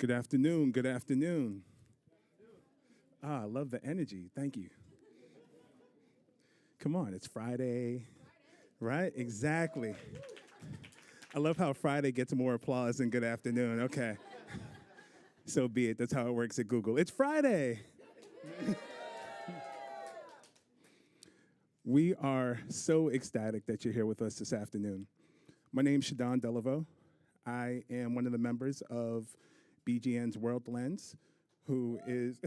Good afternoon. Good afternoon. I love the energy. Thank you. Come on, it's Friday, right? Exactly. I love how Friday gets more applause than good afternoon. Okay. So be it. That's how it works at Google. It's Friday. We are so ecstatic that you're here with us this afternoon. My name's Shawn Delaveau. I am one of the members of BGN's World Lens, who is,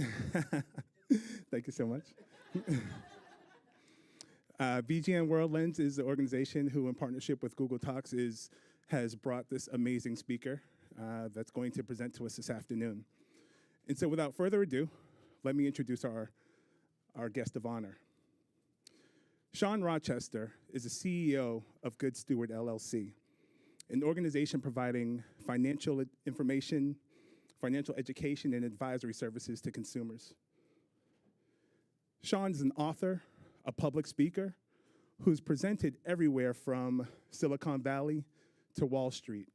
thank you so much. BGN World Lens is the organization who, in partnership with Google Talks, has brought this amazing speaker that's going to present to us this afternoon. And so without further ado, let me introduce our guest of honor. Shawn Rochester is the CEO of Good Steward, LLC, an organization providing financial information, financial education, and advisory services to consumers. Shawn is an author, a public speaker, who's presented everywhere from Silicon Valley to Wall Street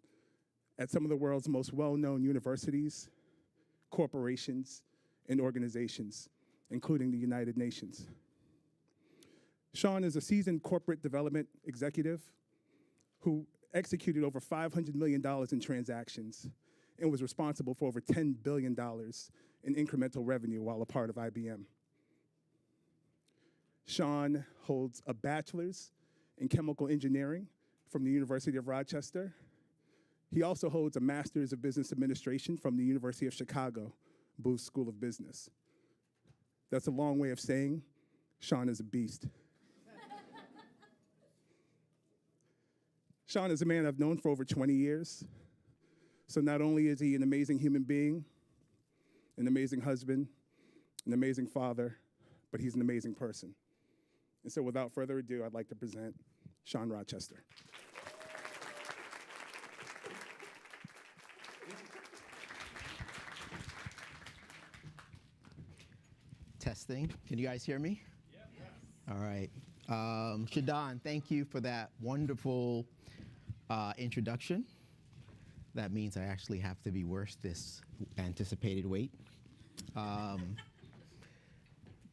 at some of the world's most well-known universities, corporations, and organizations, including the United Nations. Shawn is a seasoned corporate development executive who executed over $500 million in transactions and was responsible for over $10 billion in incremental revenue while a part of IBM. Shawn holds a bachelor's in chemical engineering from the University of Rochester. He also holds a master's of business administration from the University of Chicago, Booth School of Business. That's a long way of saying Shawn is a beast. Shawn is a man I've known for over 20 years. So not only is he an amazing human being, an amazing husband, an amazing father, but he's an amazing person. And so without further ado, I'd like to present Shawn Rochester. Testing. Can you guys hear me? Yes. All right. Shawn, thank you for that wonderful introduction. That means I actually have to be worth this anticipated wait.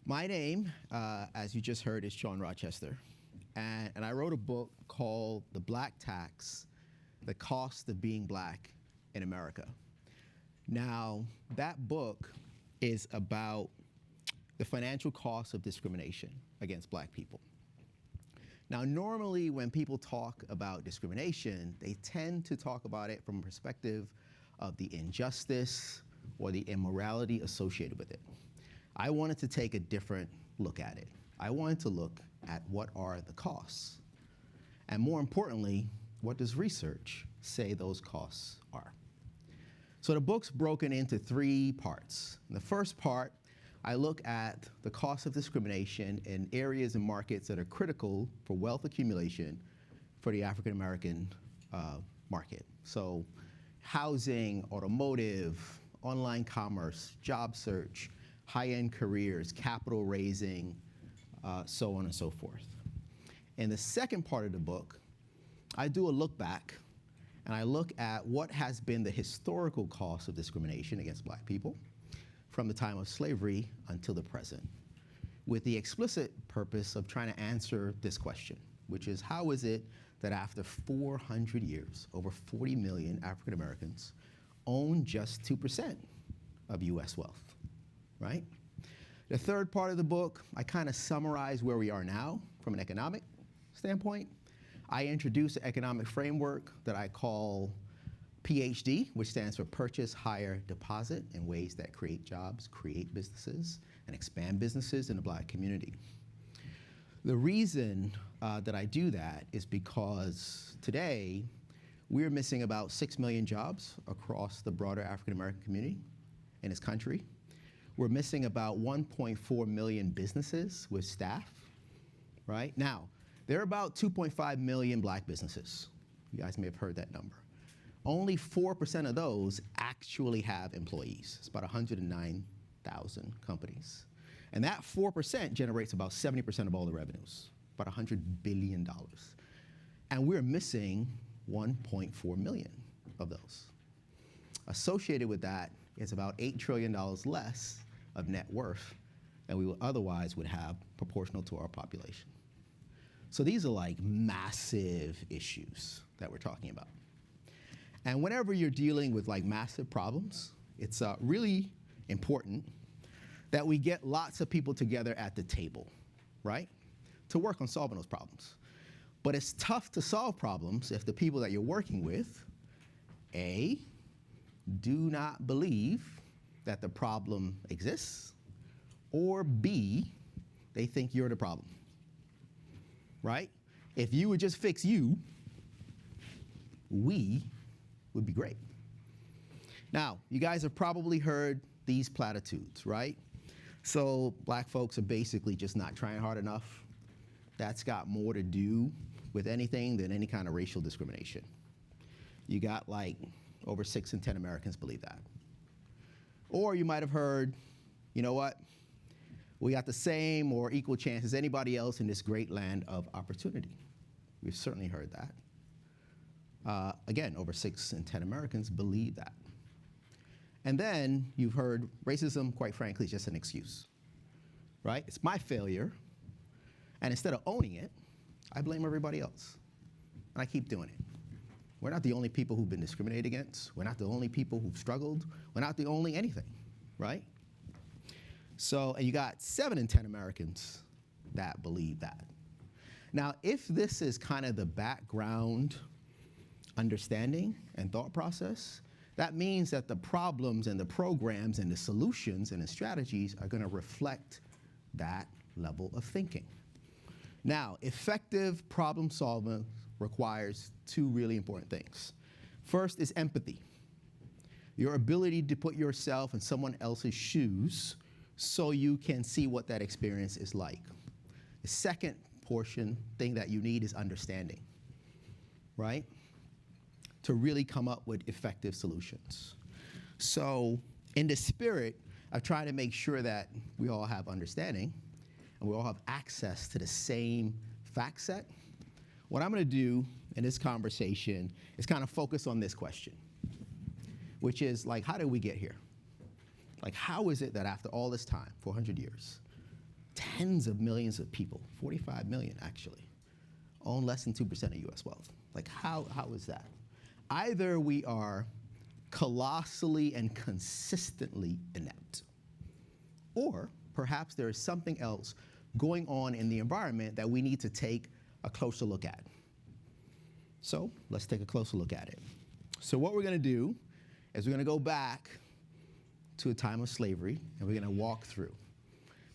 My name, as you just heard, is Shawn Rochester. And I wrote a book called The Black Tax, The Cost of Being Black in America. Now, that book is about the financial cost of discrimination against black people. Now, normally when people talk about discrimination, they tend to talk about it from a perspective of the injustice or the immorality associated with it. I wanted to take a different look at it. I wanted to look at what are the costs. And more importantly, what does research say those costs are? So the book's broken into 3 parts. In the first part, I look at the cost of discrimination in areas and markets that are critical for wealth accumulation for the African American market. So housing, automotive, online commerce, job search, high-end careers, capital raising, so on and so forth. In the second part of the book, I do a look back and I look at what has been the historical cost of discrimination against black people from the time of slavery until the present, with the explicit purpose of trying to answer this question, which is how is it that after 400 years, over 40 million African Americans own just 2% of US wealth, right? The third part of the book, I kind of summarize where we are now from an economic standpoint. I introduce an economic framework that I call PHD, which stands for Purchase, Hire, Deposit, in ways that create jobs, create businesses, and expand businesses in the black community. The reason that I do that is because today we're missing about 6 million jobs across the broader African American community in this country. We're missing about 1.4 million businesses with staff, right? Now, there are about 2.5 million black businesses. You guys may have heard that number. Only 4% of those actually have employees. It's about 109,000 companies. And that 4% generates about 70% of all the revenues, about $100 billion. And we're missing 1.4 million of those. Associated with that is about $8 trillion less of net worth than we otherwise would have proportional to our population. So these are like massive issues that we're talking about. And whenever you're dealing with like massive problems, it's really important that we get lots of people together at the table, right, to work on solving those problems. But it's tough to solve problems if the people that you're working with, A, do not believe that the problem exists, or B, they think you're the problem, right? If you would just fix you, we would be great. Now, you guys have probably heard these platitudes, right? So black folks are basically just not trying hard enough. That's got more to do with anything than any kind of racial discrimination. You got like over 6 in 10 Americans believe that. Or you might have heard, you know what? We got the same or equal chance as anybody else in this great land of opportunity. We've certainly heard that. Again, over 6 in 10 Americans believe that. And then you've heard racism, quite frankly, is just an excuse, right? It's my failure, and instead of owning it, I blame everybody else, and I keep doing it. We're not the only people who've been discriminated against. We're not the only people who've struggled. We're not the only anything, right? So, and you got 7 in 10 Americans that believe that. Now, if this is kind of the background understanding and thought process, that means that the problems and the programs and the solutions and the strategies are going to reflect that level of thinking. Now, effective problem solving requires 2 really important things. First is empathy, your ability to put yourself in someone else's shoes so you can see what that experience is like. The second thing that you need is understanding, right? To really come up with effective solutions. So in the spirit of trying to make sure that we all have understanding and we all have access to the same fact set, what I'm going to do in this conversation is kind of focus on this question, which is like, how did we get here? Like, how is it that after all this time, 400 years, tens of millions of people, 45 million actually, own less than 2% of US wealth? Like, how is that? Either we are colossally and consistently inept, or perhaps there is something else going on in the environment that we need to take a closer look at. So let's take a closer look at it. So what we're going to do is we're going to go back to a time of slavery, and we're going to walk through.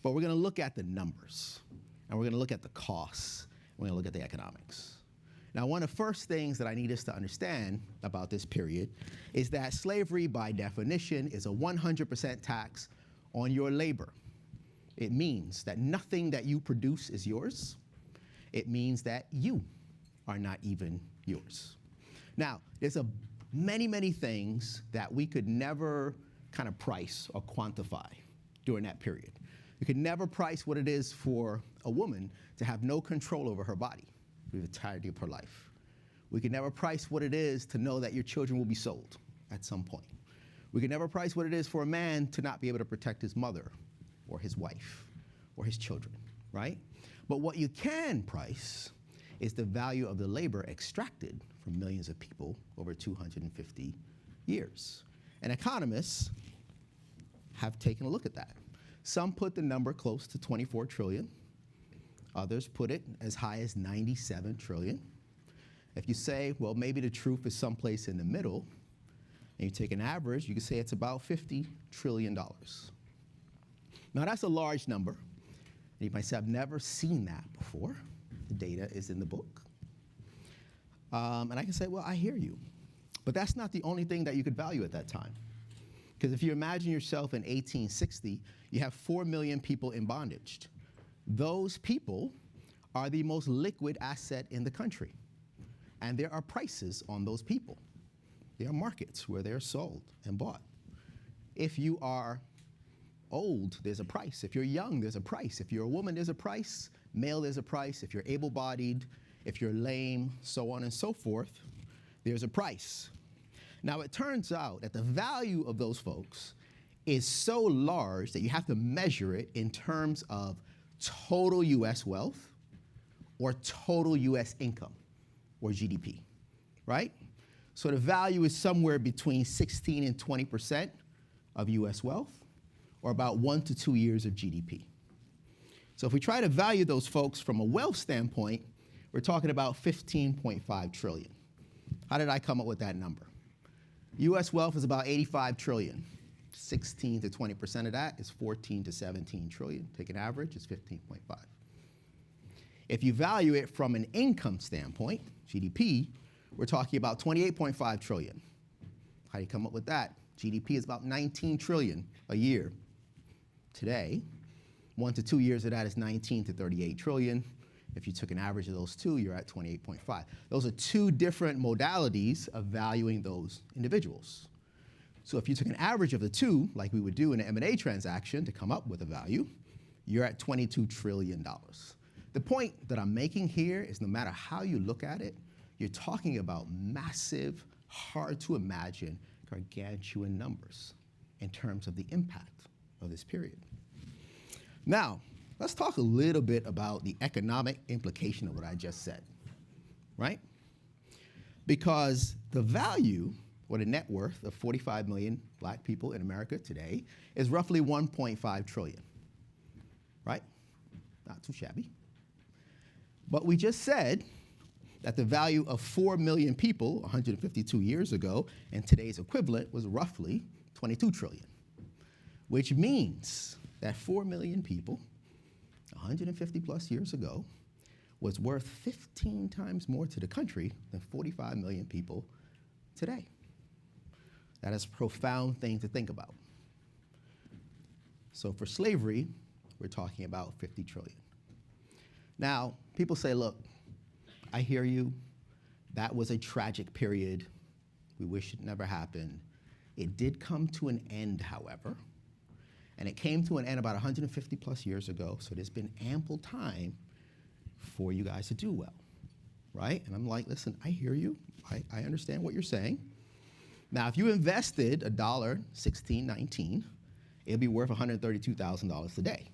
But we're going to look at the numbers, and we're going to look at the costs, and we're going to look at the economics. Now, one of the first things that I need us to understand about this period is that slavery, by definition, is a 100% tax on your labor. It means that nothing that you produce is yours. It means that you are not even yours. Now, there's many things that we could never kind of price or quantify during that period. You could never price what it is for a woman to have no control over her body for the entirety of her life. We could never price what it is to know that your children will be sold at some point. We could never price what it is for a man to not be able to protect his mother or his wife or his children, right? But what you can price is the value of the labor extracted from millions of people over 250 years. And economists have taken a look at that. Some put the number close to 24 trillion. Others put it as high as 97 trillion. If you say, well, maybe the truth is someplace in the middle, and you take an average, you can say it's about $50 trillion. Now, that's a large number. And you might say, I've never seen that before. The data is in the book. And I can say, well, I hear you. But that's not the only thing that you could value at that time. Because if you imagine yourself in 1860, you have 4 million people in bondage. Those people are the most liquid asset in the country. And there are prices on those people. There are markets where they're sold and bought. If you are old, there's a price. If you're young, there's a price. If you're a woman, there's a price. Male, there's a price. If you're able-bodied, if you're lame, so on and so forth, there's a price. Now, it turns out that the value of those folks is so large that you have to measure it in terms of total US wealth or total US income, or GDP, right? So the value is somewhere between 16 and 20% of US wealth, or about 1 to 2 years of GDP. So if we try to value those folks from a wealth standpoint, we're talking about 15.5 trillion. How did I come up with that number? US wealth is about 85 trillion. 16 to 20% of that is 14 to 17 trillion. Take an average, it's 15.5. If you value it from an income standpoint, GDP, we're talking about 28.5 trillion. How do you come up with that? GDP is about 19 trillion a year. Today, 1 to 2 years of that is 19 to 38 trillion. If you took an average of those two, you're at 28.5. Those are two different modalities of valuing those individuals. So if you took an average of the two, like we would do in an M&A transaction to come up with a value, you're at $22 trillion. The point that I'm making here is no matter how you look at it, you're talking about massive, hard to imagine, gargantuan numbers in terms of the impact of this period. Now, let's talk a little bit about the economic implication of what I just said, right? Because the value or the net worth of 45 million black people in America today is roughly 1.5 trillion, right? Not too shabby. But we just said that the value of 4 million people 152 years ago and today's equivalent was roughly 22 trillion, which means that 4 million people 150 plus years ago was worth 15 times more to the country than 45 million people today. That is a profound thing to think about. So for slavery, we're talking about 50 trillion. Now, people say, look, I hear you. That was a tragic period. We wish it never happened. It did come to an end, however, and it came to an end about 150 plus years ago, so there's been ample time for you guys to do well, right? And I'm like, listen, I hear you. I understand what you're saying. Now, if you invested $16.19, it'll be worth $132,000 today.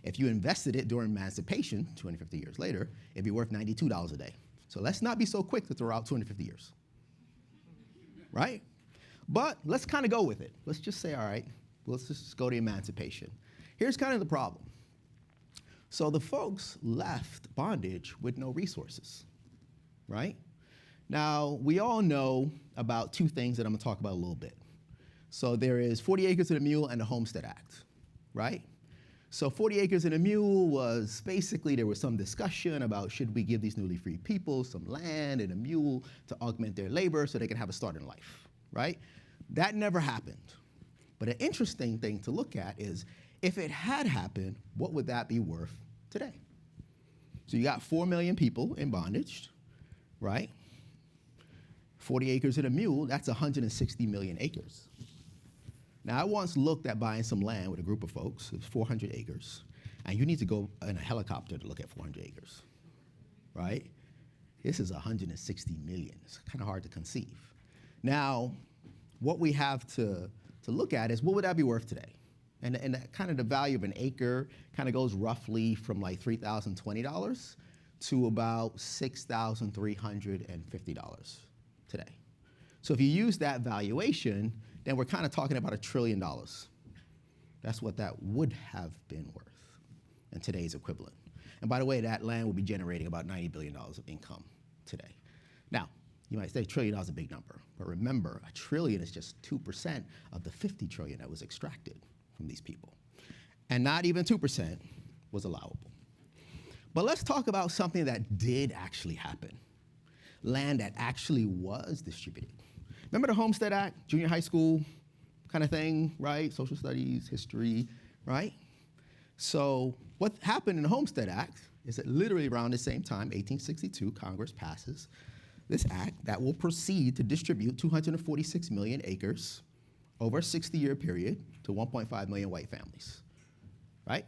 If you invested it during emancipation, 250 years later, it'd be worth $92 a day. So let's not be so quick to throw out 250 years, right? But let's kind of go with it. Let's just say, all right, let's just go to emancipation. Here's kind of the problem. So the folks left bondage with no resources, right? Now, we all know about two things that I'm gonna talk about a little bit. So there is 40 acres and a mule and the Homestead Act, right? So 40 acres and a mule was basically, there was some discussion about should we give these newly freed people some land and a mule to augment their labor so they can have a start in life, right? That never happened. But an interesting thing to look at is if it had happened, what would that be worth today? So you got 4 million people in bondage, right? 40 acres and a mule, that's 160 million acres. Now, I once looked at buying some land with a group of folks. It was 400 acres. And you need to go in a helicopter to look at 400 acres, right? This is 160 million. It's kind of hard to conceive. Now, what we have to look at is what would that be worth today? And kind of the value of an acre kind of goes roughly from like $3,020 to about $6,350 today. So if you use that valuation, then we're kind of talking about $1 trillion. That's what that would have been worth in today's equivalent. And by the way, that land would be generating about $90 billion of income today. Now, you might say $1 trillion is a big number, but remember, $1 trillion is just 2% of the 50 trillion that was extracted from these people. And not even 2% was allowable. But let's talk about something that did actually happen. Land that actually was distributed. Remember the Homestead Act, junior high school kind of thing, right? Social studies, history, right? So what happened in the Homestead Act is that literally around the same time, 1862, Congress passes this act that will proceed to distribute 246 million acres over a 60-year period to 1.5 million white families, right?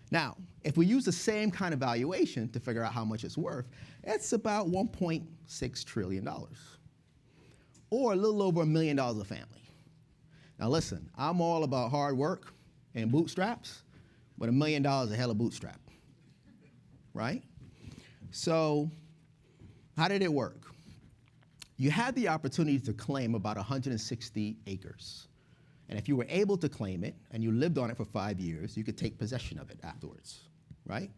Now, if we use the same kind of valuation to figure out how much it's worth, it's about $1.6 trillion. or a little over $1 million a family. Now listen, I'm all about hard work and bootstraps, but $1 million is a hell of a bootstrap, right? So how did it work? You had the opportunity to claim about 160 acres. And if you were able to claim it and you lived on it for 5 years, you could take possession of it afterwards, right?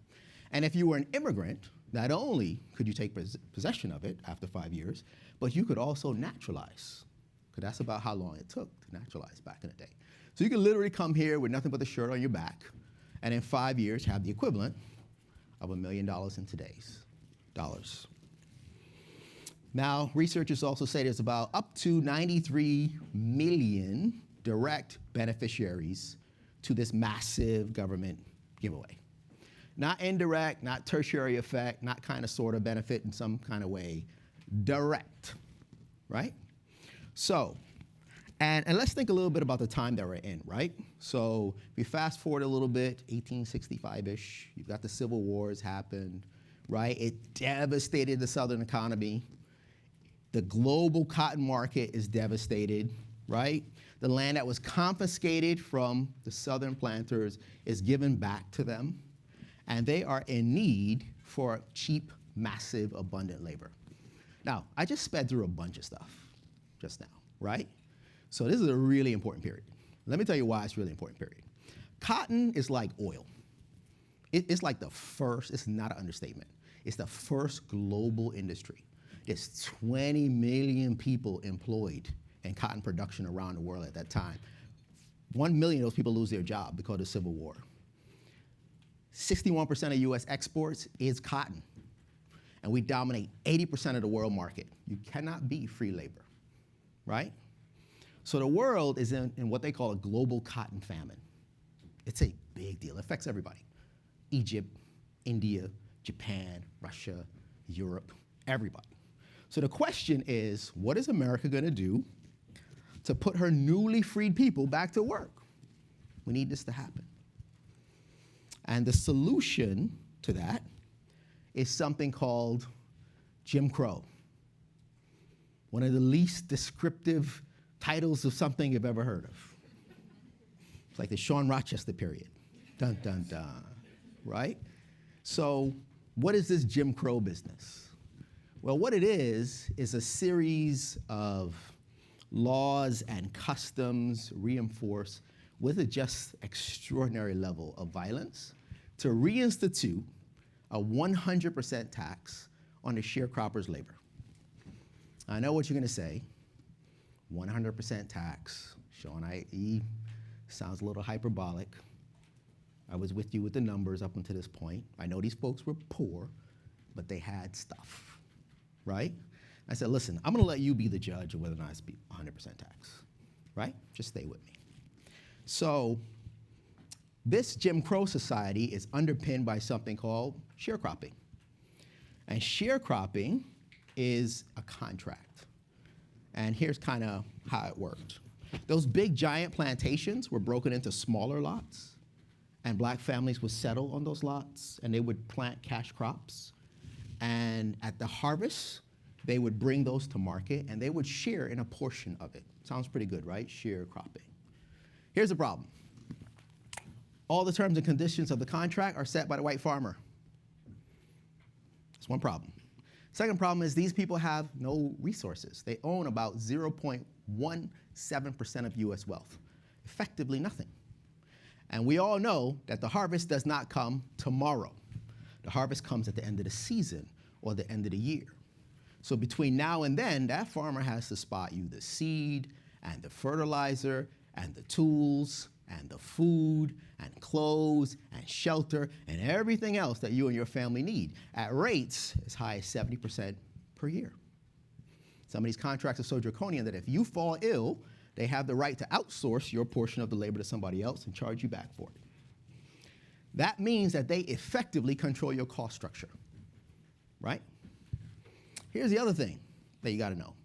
And if you were an immigrant, not only could you take possession of it after 5 years, but you could also naturalize, because that's about how long it took to naturalize back in the day. So you could literally come here with nothing but the shirt on your back, and in 5 years have the equivalent of $1 million in today's dollars. Now, researchers also say there's about up to 93 million direct beneficiaries to this massive government giveaway. Not indirect, not tertiary effect, not kind of sort of benefit in some kind of way, direct, right? So, and let's think a little bit about the time that we're in, right? So if we fast forward a little bit, 1865-ish, you've got the Civil Wars happened, right? It devastated the Southern economy. The global cotton market is devastated, right? The land that was confiscated from the Southern planters is given back to them, and they are in need for cheap, massive, abundant labor. Now, I just sped through a bunch of stuff just now, right? So this is a really important period. Let me tell you why it's a really important period. Cotton is like oil. It's like the first, it's not an understatement. It's the first global industry. There's 20 million people employed in cotton production around the world at that time. 1 million of those people lose their job because of the Civil War. 61% of US exports is cotton. And we dominate 80% of the world market. You cannot be free labor, right? So the world is in what they call a global cotton famine. It's a big deal. It affects everybody. Egypt, India, Japan, Russia, Europe, everybody. So the question is, what is America going to do to put her newly freed people back to work? We need this to happen. And the solution to that is something called Jim Crow. One of the least descriptive titles of something you've ever heard of. It's like the Shawn Rochester period. Dun, dun, dun, right? So what is this Jim Crow business? Well, what it is a series of laws and customs reinforced with a just extraordinary level of violence to reinstitute a 100% tax on the sharecropper's labor. I know what you're going to say. 100% tax. Shawn, sounds a little hyperbolic. I was with you with the numbers up until this point. I know these folks were poor, but they had stuff, right? I said, listen, I'm going to let you be the judge of whether or not it's 100% tax, right? Just stay with me. So this Jim Crow society is underpinned by something called sharecropping. And sharecropping is a contract. And here's kind of how it worked. Those big giant plantations were broken into smaller lots, and black families would settle on those lots, and they would plant cash crops. And at the harvest, they would bring those to market, and they would share in a portion of it. Sounds pretty good, right? Sharecropping. Here's the problem. All the terms and conditions of the contract are set by the white farmer. That's one problem. Second problem is these people have no resources. They own about 0.17% of US wealth, effectively nothing. And we all know that the harvest does not come tomorrow. The harvest comes at the end of the season or the end of the year. So between now and then, that farmer has to spot you the seed and the fertilizer and the tools and the food and clothes and shelter and everything else that you and your family need at rates as high as 70% per year. Some of these contracts are so draconian that if you fall ill, they have the right to outsource your portion of the labor to somebody else and charge you back for it. That means that they effectively control your cost structure, right? Here's the other thing that you gotta know.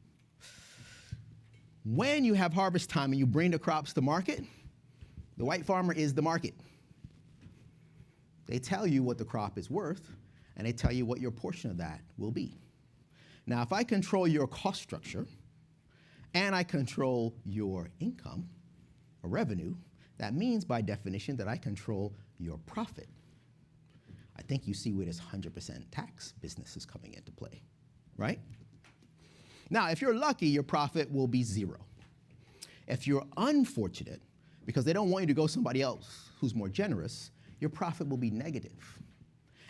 When you have harvest time and you bring the crops to market, the white farmer is the market. They tell you what the crop is worth, and they tell you what your portion of that will be. Now, if I control your cost structure, and I control your income or revenue, that means by definition that I control your profit. I think you see where this 100% tax business is coming into play, right? Now, if you're lucky, your profit will be zero. If you're unfortunate, because they don't want you to go somebody else who's more generous, your profit will be negative.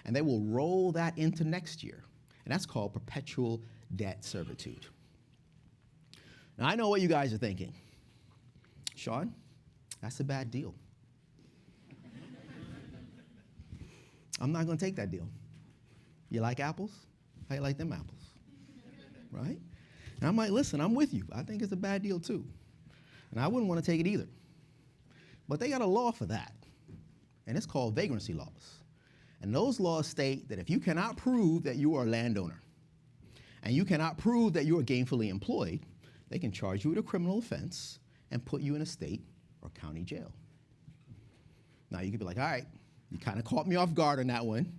And they will roll that into next year. And that's called perpetual debt servitude. Now, I know what you guys are thinking. Shawn, that's a bad deal. I'm not going to take that deal. You like apples? How you like them apples? Right? And I'm like, listen, I'm with you. I think it's a bad deal too. And I wouldn't want to take it either. But they got a law for that. And it's called vagrancy laws. And those laws state that if you cannot prove that you are a landowner and you cannot prove that you are gainfully employed, they can charge you with a criminal offense and put you in a state or county jail. Now you could be like, all right, you kind of caught me off guard on that one.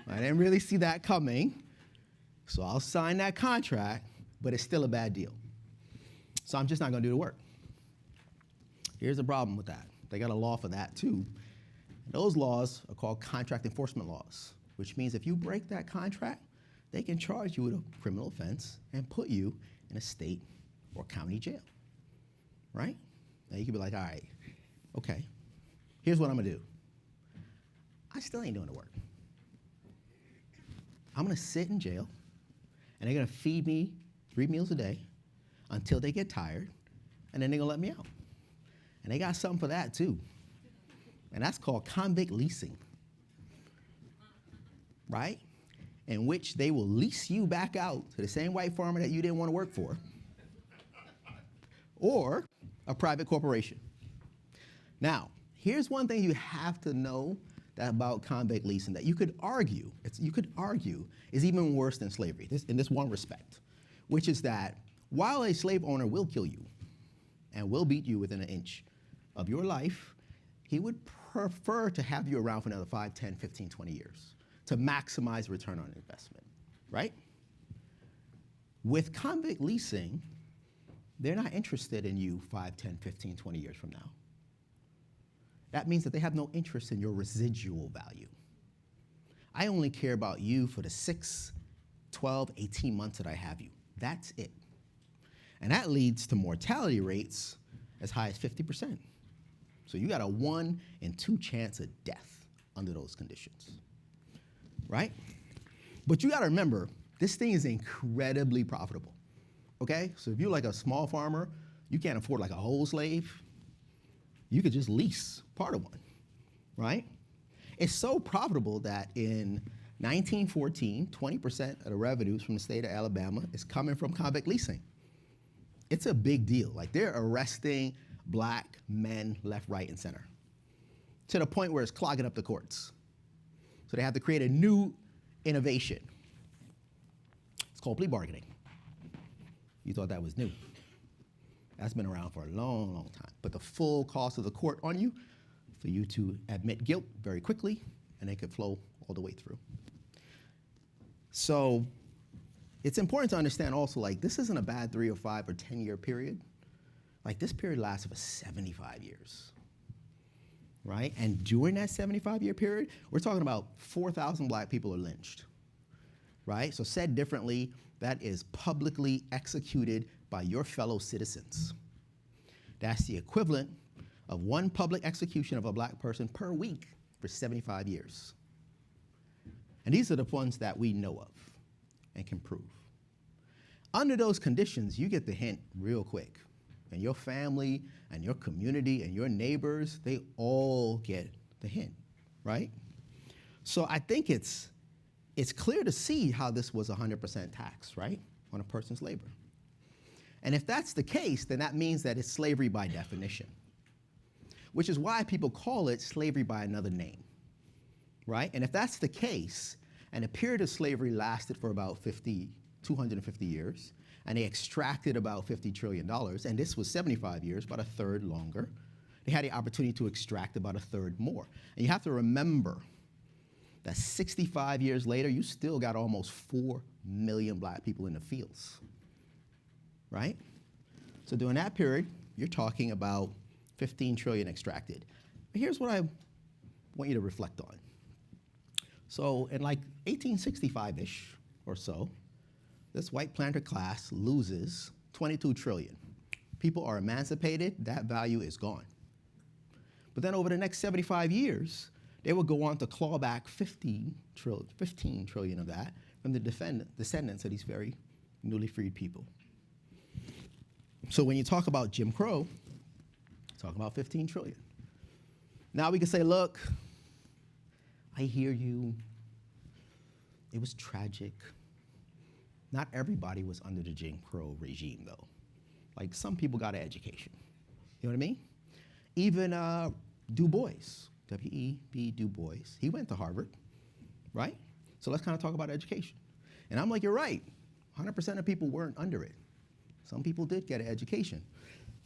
I didn't really see that coming. So I'll sign that contract, but it's still a bad deal. So I'm just not going to do the work. Here's the problem with that. They got a law for that too. And those laws are called contract enforcement laws, which means if you break that contract, they can charge you with a criminal offense and put you in a state or county jail, right? Now you could be like, all right, okay, here's what I'm going to do. I still ain't doing the work. I'm going to sit in jail, and they're going to feed me 3 meals a day until they get tired, and then they're going to let me out. And they got something for that, too. And that's called convict leasing, right? In which they will lease you back out to the same white farmer that you didn't want to work for, or a private corporation. Now, here's one thing you have to know about convict leasing that you could argue is even worse than slavery in this one respect, which is that while a slave owner will kill you and will beat you within an inch of your life, he would prefer to have you around for another 5, 10, 15, 20 years to maximize return on investment, right? With convict leasing, they're not interested in you 5, 10, 15, 20 years from now. That means that they have no interest in your residual value. I only care about you for the 6, 12, 18 months that I have you. That's it. And that leads to mortality rates as high as 50%. So you got a 1 in 2 chance of death under those conditions, right? But you got to remember, this thing is incredibly profitable, okay? So if you're like a small farmer, you can't afford like a whole slave, you could just lease part of one, right? It's so profitable that in 1914, 20% of the revenues from the state of Alabama is coming from convict leasing. It's a big deal. Like they're arresting black men left, right, and center to the point where it's clogging up the courts. So they have to create a new innovation. It's called plea bargaining. You thought that was new. That's been around for a long, long time. But the full cost of the court on you, for you to admit guilt very quickly, and they could flow all the way through. So it's important to understand also, like, this isn't a bad 3 or 5 or 10-year period. Like, this period lasted for 75 years, right? And during that 75-year period, we're talking about 4,000 black people are lynched, right? So said differently, that is publicly executed by your fellow citizens. That's the equivalent of 1 public execution of a black person per week for 75 years. And these are the ones that we know of and can prove. Under those conditions, you get the hint real quick. And your family and your community and your neighbors, they all get the hint, right? So I think it's clear to see how this was 100% tax, right, on a person's labor. And if that's the case, then that means that it's slavery by definition, which is why people call it slavery by another name, right? And if that's the case, and the period of slavery lasted for about 250 years, and they extracted about $50 trillion, and this was 75 years, about a third longer, they had the opportunity to extract about a third more. And you have to remember that 65 years later, you still got almost 4 million black people in the fields, right? So during that period, you're talking about 15 trillion extracted. But here's what I want you to reflect on. So in like 1865-ish or so, this white planter class loses 22 trillion. People are emancipated, that value is gone. But then over the next 75 years, they would go on to claw back 15 trillion of that from the descendants of these very newly freed people. So when you talk about Jim Crow, talk about 15 trillion. Now we can say, look, I hear you. It was tragic. Not everybody was under the Jim Crow regime, though. Like, some people got an education. You know what I mean? Even Du Bois, W-E-B Du Bois, he went to Harvard, right? So let's kind of talk about education. And I'm like, you're right. 100% of people weren't under it. Some people did get an education.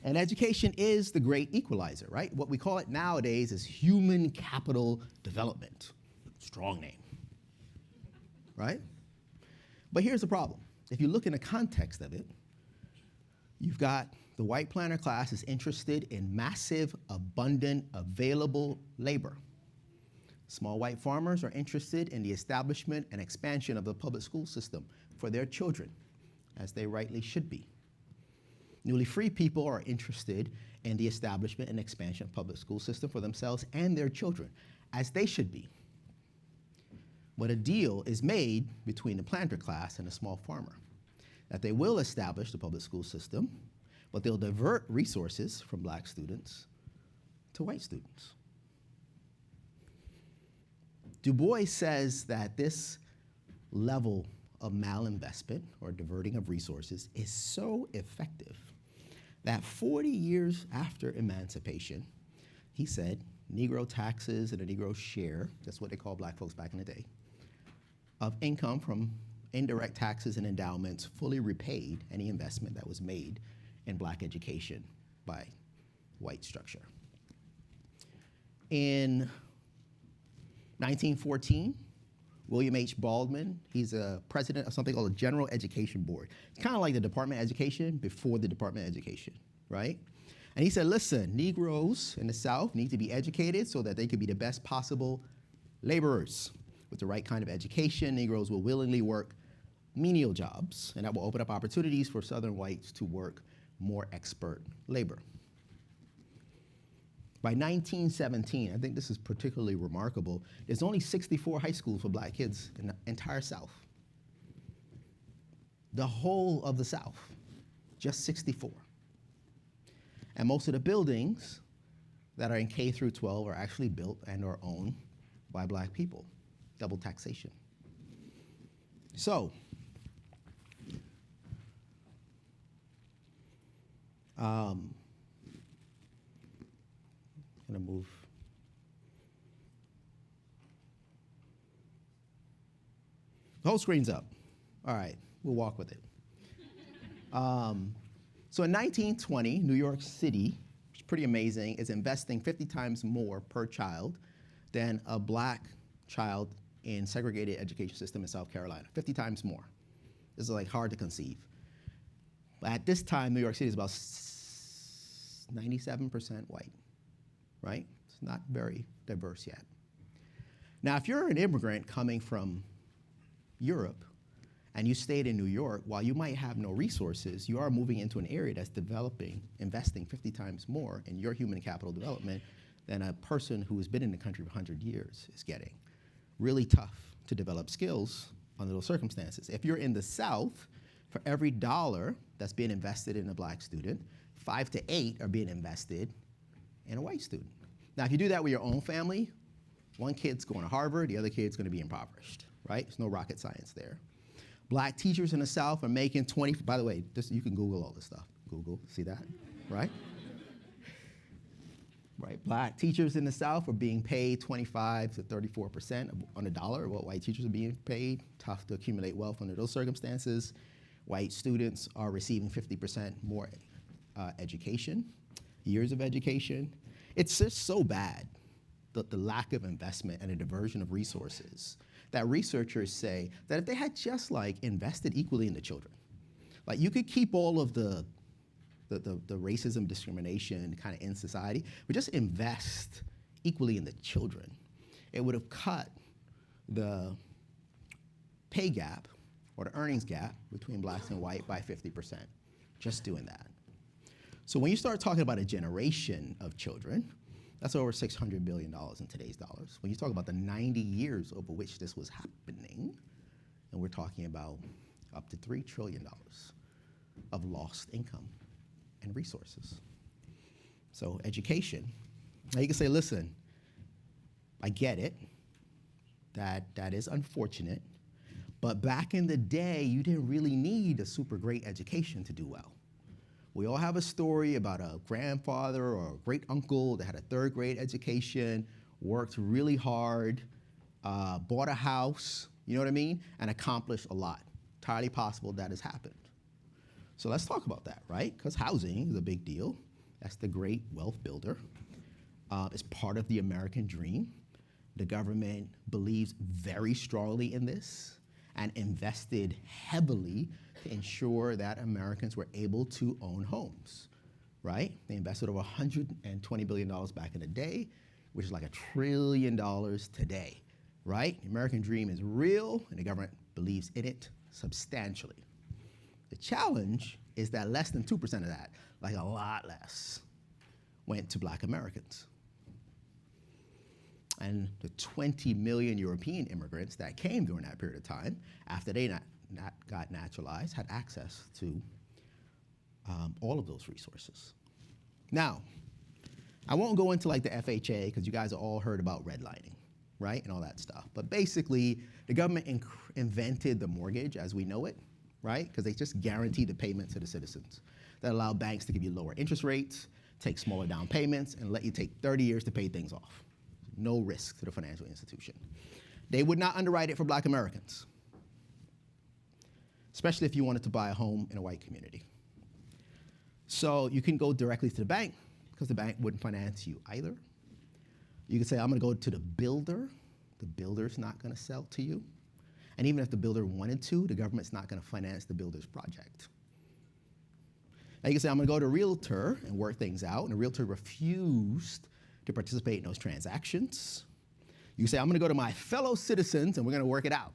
And education is the great equalizer, right? What we call it nowadays is human capital development. Strong name, right? But here's the problem. If you look in the context of it, you've got the white planter class is interested in massive, abundant, available labor. Small white farmers are interested in the establishment and expansion of the public school system for their children, as they rightly should be. Newly free people are interested in the establishment and expansion of public school system for themselves and their children, as they should be. But a deal is made between the planter class and the small farmer, that they will establish the public school system, but they'll divert resources from black students to white students. Du Bois says that this level of malinvestment or diverting of resources is so effective that 40 years after emancipation, he said, Negro taxes and the Negro share, that's what they called black folks back in the day, of income from indirect taxes and endowments fully repaid any investment that was made in black education by white structure. In 1914, William H. Baldwin, he's a president of something called the General Education Board. It's kind of like the Department of Education before the Department of Education, right? And he said, listen, Negroes in the South need to be educated so that they could be the best possible laborers. With the right kind of education, Negroes will willingly work menial jobs, and that will open up opportunities for Southern whites to work more expert labor. By 1917, I think this is particularly remarkable, there's only 64 high schools for black kids in the entire South. The whole of the South, just 64. And most of the buildings that are in K through 12 are actually built and are owned by black people. Double taxation. So, I'm gonna move. The whole screen's up. All right, we'll walk with it. So in 1920, New York City, which is pretty amazing, is investing 50 times more per child than a black child in segregated education system in South Carolina, 50 times more. This is like hard to conceive. At this time, New York City is about 97% white, right? It's not very diverse yet. Now, if you're an immigrant coming from Europe and you stayed in New York, while you might have no resources, you are moving into an area that's developing, investing 50 times more in your human capital development than a person who has been in the country for 100 years is getting. Really tough to develop skills under those circumstances. If you're in the South, for every dollar that's being invested in a black student, 5 to 8 are being invested in a white student. Now, if you do that with your own family, one kid's going to Harvard, the other kid's going to be impoverished, right? There's no rocket science there. Black teachers in the South are making 20, by the way, you can Google all this stuff. Google, see that, right? Right, black teachers in the South are being paid 25 to 34% on the dollar of what white teachers are being paid. Tough to accumulate wealth under those circumstances. White students are receiving 50% more education, years of education. It's just so bad, the lack of investment and a diversion of resources, that researchers say that if they had just like invested equally in the children, like you could keep all of the the racism, discrimination kind of in society, but just invest equally in the children. It would have cut the pay gap or the earnings gap between blacks and white by 50%, just doing that. So when you start talking about a generation of children, that's over $600 billion in today's dollars. When you talk about the 90 years over which this was happening, and we're talking about up to $3 trillion of lost income and resources. So education. Now you can say, listen, I get it, that is unfortunate, but back in the day, you didn't really need a super great education to do well. We all have a story about a grandfather or a great uncle that had a third grade education, worked really hard, bought a house, you know what I mean, and accomplished a lot. Entirely possible that has happened. So let's talk about that, right? Because housing is a big deal. That's the great wealth builder. It's part of the American dream. The government believes very strongly in this and invested heavily to ensure that Americans were able to own homes, right? They invested over $120 billion back in the day, which is like $1 trillion today, right? The American dream is real, and the government believes in it substantially. The challenge is that less than 2% of that, like a lot less, went to black Americans. And the 20 million European immigrants that came during that period of time, after they got naturalized, had access to all of those resources. Now, I won't go into like the FHA, because you guys have all heard about redlining, right, and all that stuff. But basically, the government invented the mortgage as we know it, right, because they just guaranteed the payment to the citizens. That allowed banks to give you lower interest rates, take smaller down payments, and let you take 30 years to pay things off. No risk to the financial institution. They would not underwrite it for black Americans, especially if you wanted to buy a home in a white community. So you can go directly to the bank, because the bank wouldn't finance you either. You could say, I'm gonna go to the builder. The builder's not gonna sell to you. And even if the builder wanted to, the government's not gonna finance the builder's project. Now you can say, I'm gonna go to a realtor and work things out, and the realtor refused to participate in those transactions. You can say, I'm gonna go to my fellow citizens and we're gonna work it out.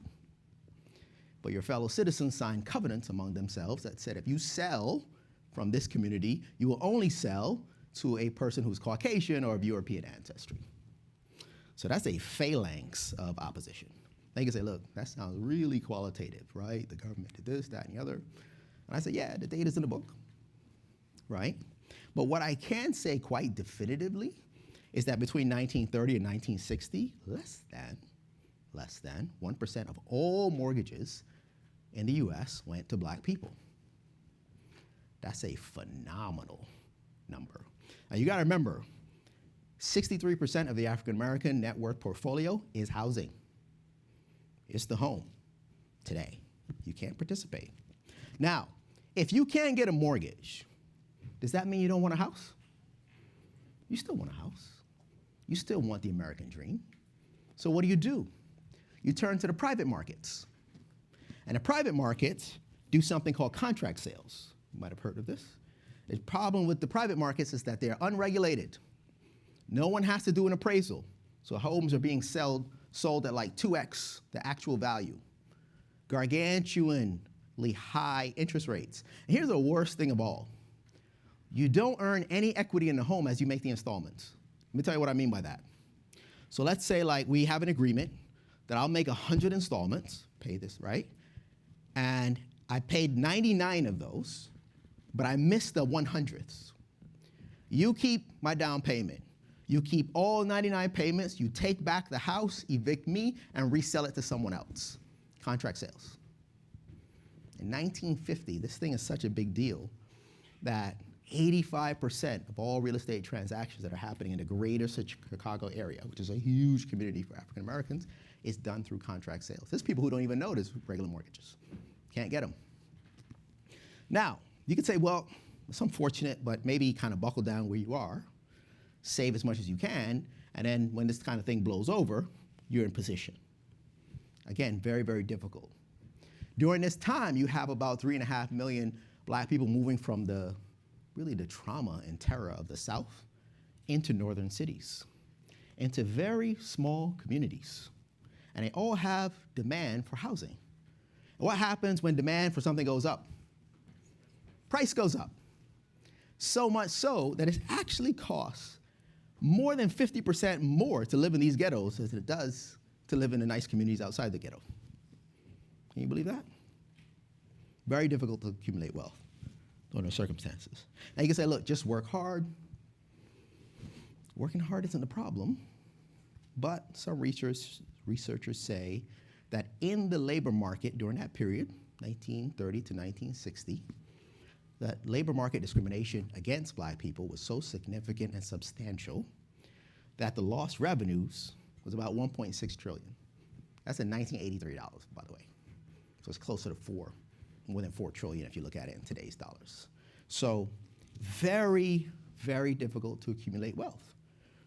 But your fellow citizens signed covenants among themselves that said, if you sell from this community, you will only sell to a person who's Caucasian or of European ancestry. So that's a phalanx of opposition. They can say, look, that sounds really qualitative, right? The government did this, that, and the other. And I say, yeah, the data's in the book, right? But what I can say quite definitively is that between 1930 and 1960, less than 1% of all mortgages in the US went to black people. That's a phenomenal number. Now you gotta remember, 63% of the African American net worth portfolio is housing. It's the home today. You can't participate. Now, if you can't get a mortgage, does that mean you don't want a house? You still want a house. You still want the American dream. So what do? You turn to the private markets. And the private markets do something called contract sales. You might have heard of this. The problem with the private markets is that they're unregulated. No one has to do an appraisal. So homes are being sold at like 2x the actual value. Gargantuanly high interest rates. And here's the worst thing of all. You don't earn any equity in the home as you make the installments. Let me tell you what I mean by that. So let's say like we have an agreement that I'll make 100 installments, pay this, right? And I paid 99 of those, but I missed the 100th. You keep my down payment. You keep all 99 payments, you take back the house, evict me, and resell it to someone else. Contract sales. In 1950, this thing is such a big deal that 85% of all real estate transactions that are happening in the greater Chicago area, which is a huge community for African Americans, is done through contract sales. There's people who don't even know there's regular mortgages. Can't get them. Now, you could say, well, it's unfortunate, but maybe kind of buckle down where you are, save as much as you can, and then when this kind of thing blows over, you're in position. Again, very, very difficult. During this time, you have about 3.5 million black people moving from the really the trauma and terror of the South into northern cities, into very small communities. And they all have demand for housing. And what happens when demand for something goes up? Price goes up. So much so that it actually costs more than 50% more to live in these ghettos as it does to live in the nice communities outside the ghetto. Can you believe that? Very difficult to accumulate wealth under those circumstances. Now you can say, look, just work hard. Working hard isn't the problem, but some researchers say that in the labor market during that period, 1930 to 1960, that labor market discrimination against black people was so significant and substantial that the lost revenues was about 1.6 trillion. That's in 1983 dollars, by the way. So it's closer to more than 4 trillion if you look at it in today's dollars. So very, very difficult to accumulate wealth.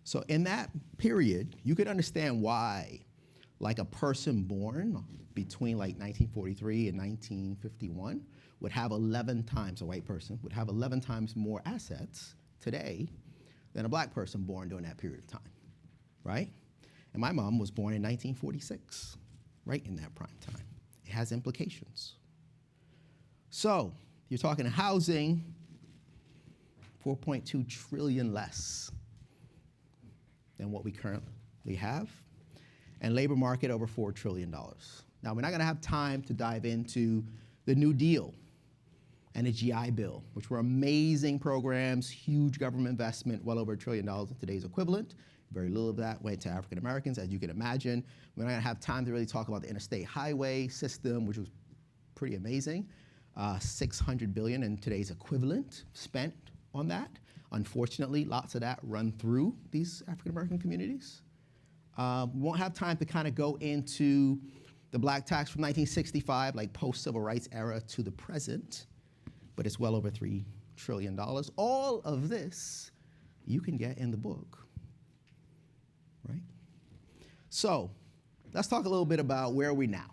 So in that period, you could understand why, like a person born between like 1943 and 1951 would have 11 times, a white person would have 11 times more assets today than a black person born during that period of time, right? And my mom was born in 1946, right in that prime time. It has implications. So you're talking housing, 4.2 trillion less than what we currently have, and labor market over $4 trillion. Now, we're not gonna have time to dive into the New Deal and the GI Bill, which were amazing programs, huge government investment, well over $1 trillion in today's equivalent. Very little of that went to African Americans, as you can imagine. We're not gonna have time to really talk about the interstate highway system, which was pretty amazing. 600 billion in today's equivalent spent on that. Unfortunately, lots of that run through these African American communities. We won't have time to kind of go into the black tax from 1965, like post-civil rights era to the present, but it's well over $3 trillion. All of this you can get in the book, right? So let's talk a little bit about where are we now.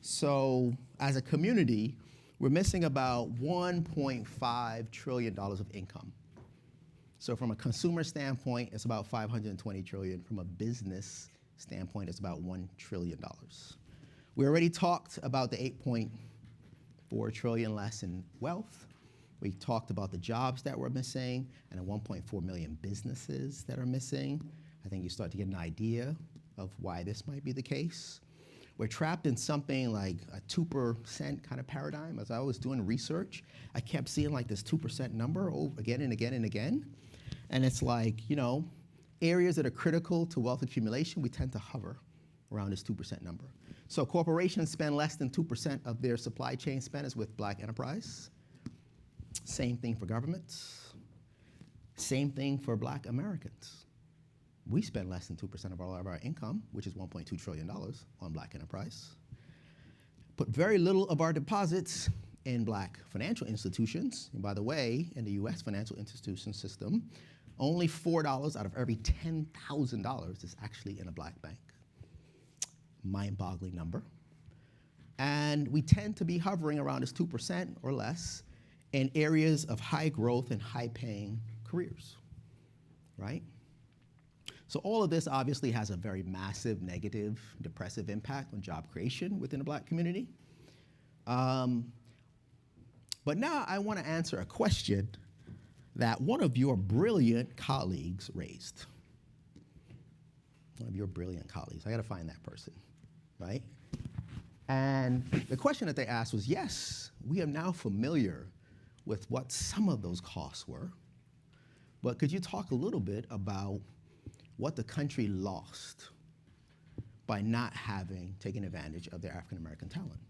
So as a community, we're missing about $1.5 trillion of income. So from a consumer standpoint, it's about 520 trillion. From a business standpoint, it's about $1 trillion. We already talked about the 8.4 trillion less in wealth. We talked about the jobs that we're missing and the 1.4 million businesses that are missing. I think you start to get an idea of why this might be the case. We're trapped in something like a 2% kind of paradigm. As I was doing research, I kept seeing like this 2% number again and again and again. And it's like, you know, areas that are critical to wealth accumulation, we tend to hover around this 2% number. So corporations spend less than 2% of their supply chain spend is with black enterprise. Same thing for governments. Same thing for black Americans. We spend less than 2% of all of our income, which is $1.2 trillion on black enterprise. Put very little of our deposits in black financial institutions. And by the way, in the US financial institution system, only $4 out of every $10,000 is actually in a black bank. Mind-boggling number. And we tend to be hovering around this 2% or less in areas of high growth and high paying careers, right? So all of this obviously has a very massive negative, depressive impact on job creation within the black community. But now I want to answer a question that one of your brilliant colleagues raised. One of your brilliant colleagues. I got to find that person, right? And the question that they asked was, yes, we are now familiar with what some of those costs were, but could you talk a little bit about what the country lost by not having taken advantage of their African American talent?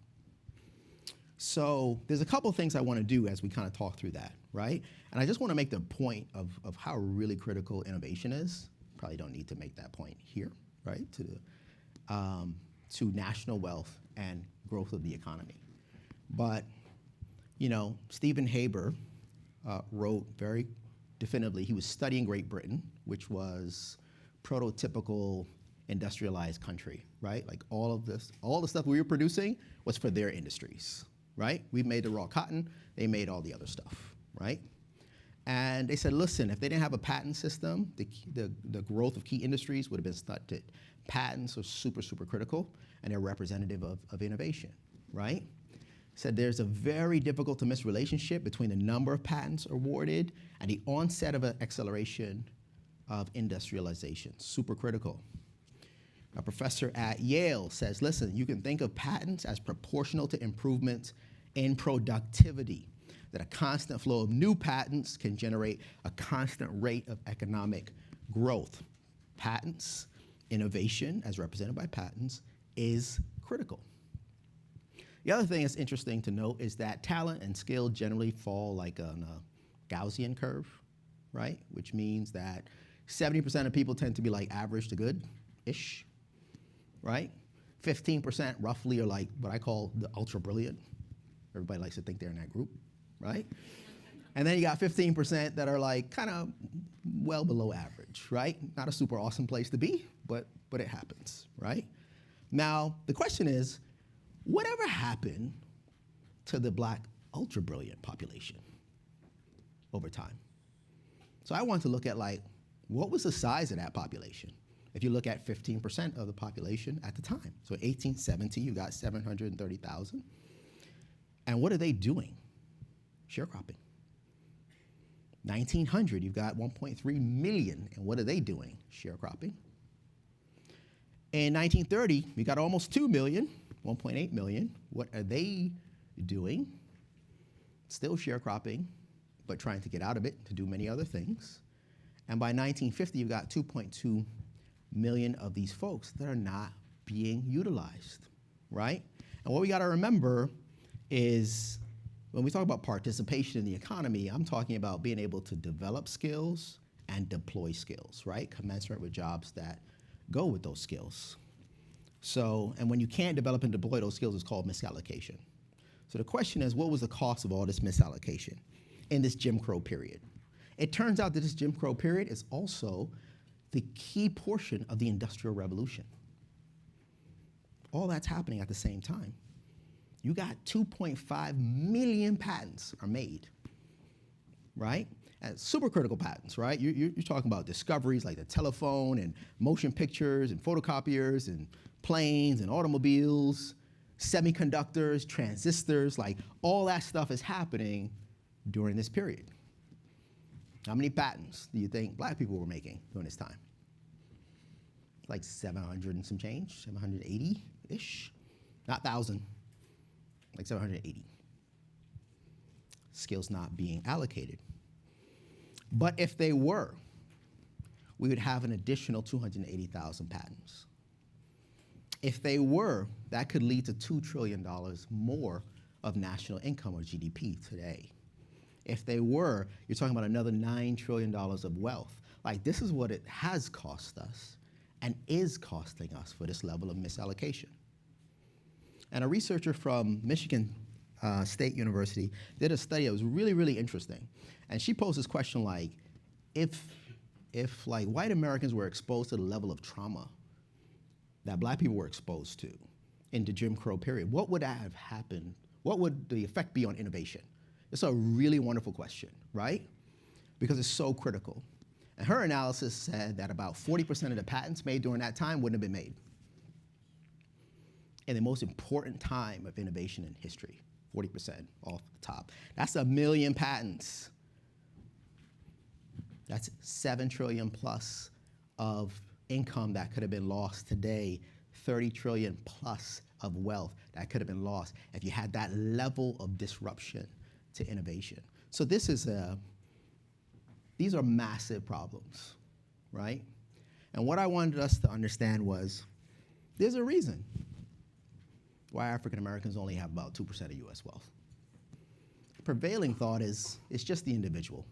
So there's a couple things I want to do as we kind of talk through that, right? And I just want to make the point of how really critical innovation is. Probably don't need to make that point here, right? To national wealth and growth of the economy. But, you know, Stephen Haber wrote very definitively, he was studying Great Britain, which was prototypical industrialized country, right? Like all the stuff we were producing was for their industries, right? We made the raw cotton, they made all the other stuff. right? And they said, listen, if they didn't have a patent system, the growth of key industries would have been stunted. Patents are super, super critical, and they're representative of innovation, right? Said there's a very difficult to miss relationship between the number of patents awarded and the onset of an acceleration of industrialization, super critical. A professor at Yale says, listen, you can think of patents as proportional to improvements in productivity, that a constant flow of new patents can generate a constant rate of economic growth. Patents, innovation, as represented by patents, is critical. The other thing that's interesting to note is that talent and skill generally fall like on a Gaussian curve, right? Which means that 70% of people tend to be like average to good-ish, right? 15% roughly are like what I call the ultra brilliant. Everybody likes to think they're in that group, right? And then you got 15% that are like kind of well below average, right? Not a super awesome place to be, but it happens, right? Now, the question is, whatever happened to the black ultra brilliant population over time? So I want to look at like, what was the size of that population? If you look at 15% of the population at the time. So 1870, you got 730,000. And what are they doing? Sharecropping. 1900, you've got 1.3 million. And what are they doing? Sharecropping. In 1930, you got almost 2 million, 1.8 million. What are they doing? Still sharecropping, but trying to get out of it to do many other things. And by 1950, you've got 2.2 million of these folks that are not being utilized, right? And what we got to remember is when we talk about participation in the economy, I'm talking about being able to develop skills and deploy skills, right? Commensurate with jobs that go with those skills. So, and when you can't develop and deploy those skills, it's called misallocation. So the question is, what was the cost of all this misallocation in this Jim Crow period? It turns out that this Jim Crow period is also the key portion of the Industrial Revolution. All that's happening at the same time. You got 2.5 million patents are made, right? And super critical patents, right? You're talking about discoveries like the telephone and motion pictures and photocopiers and planes and automobiles, semiconductors, transistors, like all that stuff is happening during this period. How many patents do you think black people were making during this time? Like 700 and some change, 780-ish, not 1,000, like 780. Skills not being allocated. But if they were, we would have an additional 280,000 patents. If they were, that could lead to $2 trillion more of national income or GDP today. If they were, you're talking about another $9 trillion of wealth. Like, this is what it has cost us and is costing us for this level of misallocation. And a researcher from Michigan State University did a study that was really, really interesting. And she posed this question like, if like white Americans were exposed to the level of trauma that black people were exposed to in the Jim Crow period, what would have happened? What would the effect be on innovation? It's a really wonderful question, right? Because it's so critical. And her analysis said that about 40% of the patents made during that time wouldn't have been made. In the most important time of innovation in history, 40% off the top. That's 1 million patents. That's 7 trillion plus of income that could have been lost today, 30 trillion plus of wealth that could have been lost if you had that level of disruption to innovation. So these are massive problems, right? And what I wanted us to understand was there's a reason why African Americans only have about 2% of US wealth. The prevailing thought is it's just the individual,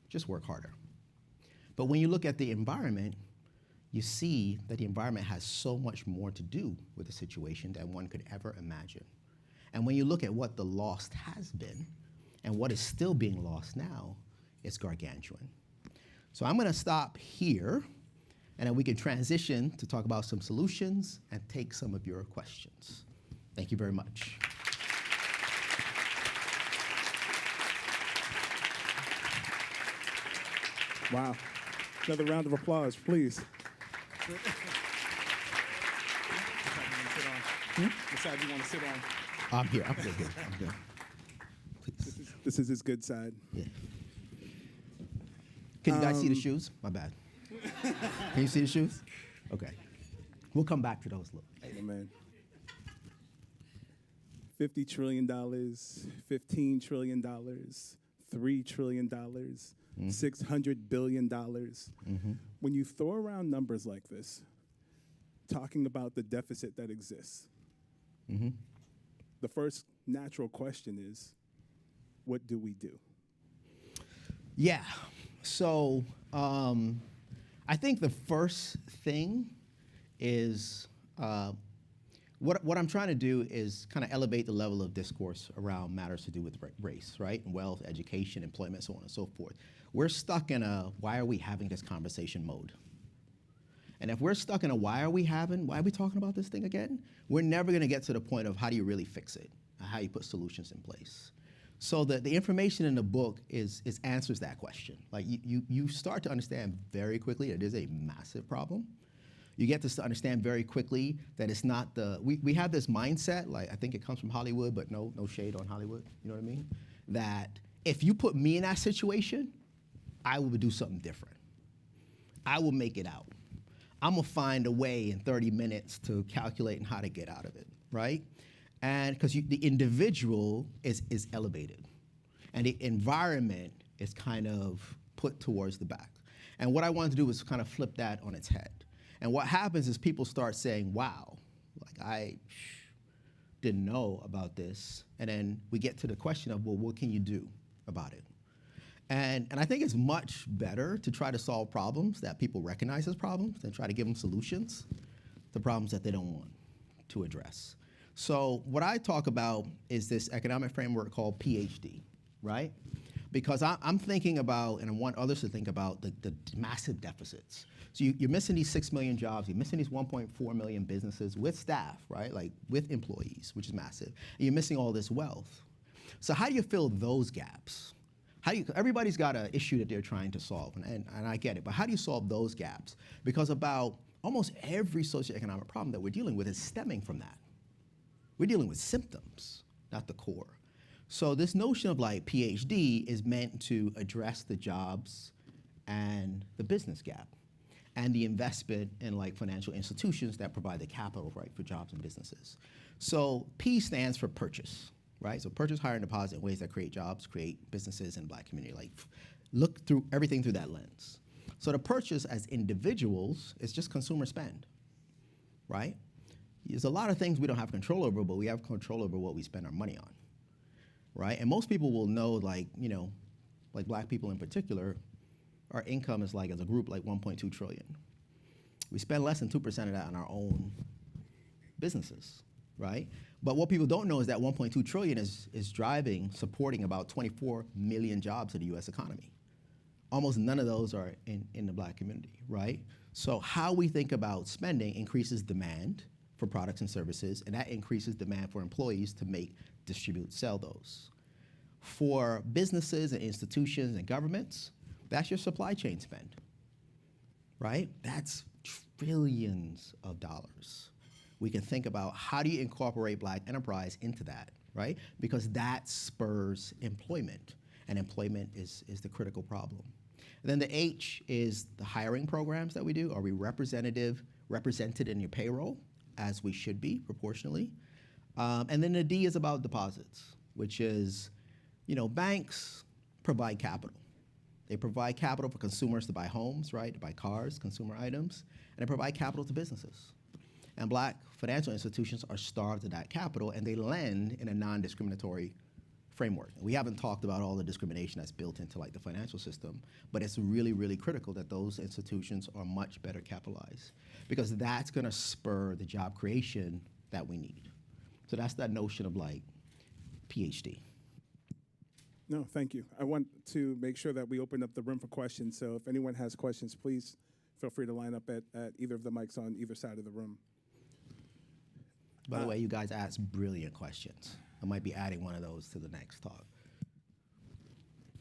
just work harder. But when you look at the environment, you see that the environment has so much more to do with the situation than one could ever imagine. And when you look at what the lost has been and what is still being lost now, it's gargantuan. So I'm gonna stop here, and then we can transition to talk about some solutions and take some of your questions. Thank you very much. Wow. Another round of applause, please. What side do you want to sit on? I'm here. I'm good here. I'm good. Please. This is his good side. Yeah. Can you guys see the shoes? My bad. Can you see the shoes? Okay. We'll come back to those. Look. Oh, man. $50 trillion, $15 trillion, $3 trillion, $600 billion. When you throw around numbers like this, talking about the deficit that exists, the first natural question is, what do we do? Yeah. So I think the first thing is what I'm trying to do is kind of elevate the level of discourse around matters to do with race, right? And wealth, education, employment, so on and so forth. We're stuck in a why are we having this conversation mode. And if we're stuck in a why are we talking about this thing again? We're never going to get to the point of how do you really fix it, and how you put solutions in place. So the information in the book is answers that question. Like you start to understand very quickly that it is a massive problem. You get to understand very quickly that it's not we have this mindset, like I think it comes from Hollywood, but no shade on Hollywood, you know what I mean? That if you put me in that situation, I will do something different. I will make it out. I'm gonna find a way in 30 minutes to calculate how to get out of it, right? And because the individual is elevated, and the environment is kind of put towards the back. And what I wanted to do was kind of flip that on its head. And what happens is people start saying, wow, like I didn't know about this. And then we get to the question of, well, what can you do about it? And I think it's much better to try to solve problems that people recognize as problems than try to give them solutions to problems that they don't want to address. So what I talk about is this economic framework called PhD, right? Because I'm thinking about, and I want others to think about, the massive deficits. So you're missing these 6 million jobs, you're missing these 1.4 million businesses with staff, right? Like with employees, which is massive. And you're missing all this wealth. So how do you fill those gaps? Everybody's got an issue that they're trying to solve, and I get it, but how do you solve those gaps? Because about almost every socioeconomic problem that we're dealing with is stemming from that. We're dealing with symptoms, not the core. So this notion of like PhD is meant to address the jobs and the business gap and the investment in like financial institutions that provide the capital, right, for jobs and businesses. So P stands for purchase, right? So purchase, hire, and deposit in ways that create jobs, create businesses in the Black community. Like look through everything through that lens. So the purchase as individuals is just consumer spend, right? There's a lot of things we don't have control over, but we have control over what we spend our money on, right? And most people will know, like, you know, like Black people in particular, our income is like, as a group, like 1.2 trillion. We spend less than 2% of that on our own businesses, right? But what people don't know is that 1.2 trillion is supporting about 24 million jobs in the US economy. Almost none of those are in the Black community, right? So how we think about spending increases demand for products and services, and that increases demand for employees to make, distribute, sell those. For businesses and institutions and governments, that's your supply chain spend, right? That's trillions of dollars. We can think about how do you incorporate Black enterprise into that, right? Because that spurs employment, and employment is the critical problem. And then the H is the hiring programs that we do. Are we represented in your payroll, as we should be proportionally? And then the D is about deposits, which is, you know, banks provide capital. They provide capital for consumers to buy homes, right, to buy cars, consumer items, and they provide capital to businesses. And Black financial institutions are starved of that capital, and they lend in a non-discriminatory framework. We haven't talked about all the discrimination that's built into like the financial system, but it's really, really critical that those institutions are much better capitalized, because that's gonna spur the job creation that we need. So that's that notion of like PhD. No, thank you. I want to make sure that we open up the room for questions. So if anyone has questions, please feel free to line up at either of the mics on either side of the room. By the way, you guys asked brilliant questions. I might be adding one of those to the next talk.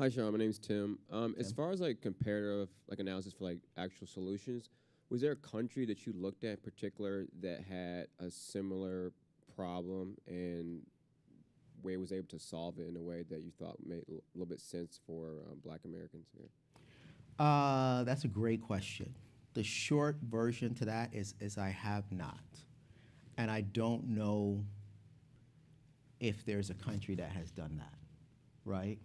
Hi, Shawn. My name's Tim. As Tim. far as like comparative like analysis for like actual solutions, was there a country that you looked at in particular that had a similar problem and where it was able to solve it in a way that you thought made a little bit sense for Black Americans here? That's a great question. The short version to that is I have not. And I don't know if there's a country that has done that, right?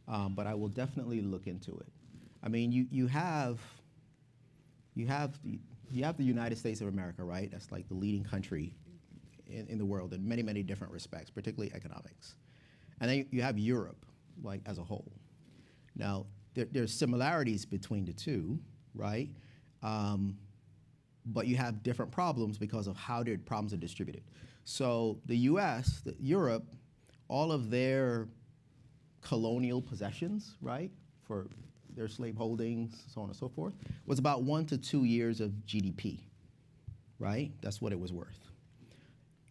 But I will definitely look into it. I mean, you have the United States of America, right? That's like the leading country in the world in many, many different respects, particularly economics. And then you have Europe, like as a whole. Now, there's similarities between the two, right? But you have different problems because of how their problems are distributed. So the US, Europe, all of their colonial possessions, right, for their slave holdings, so on and so forth, was about 1 to 2 years of GDP, right? That's what it was worth.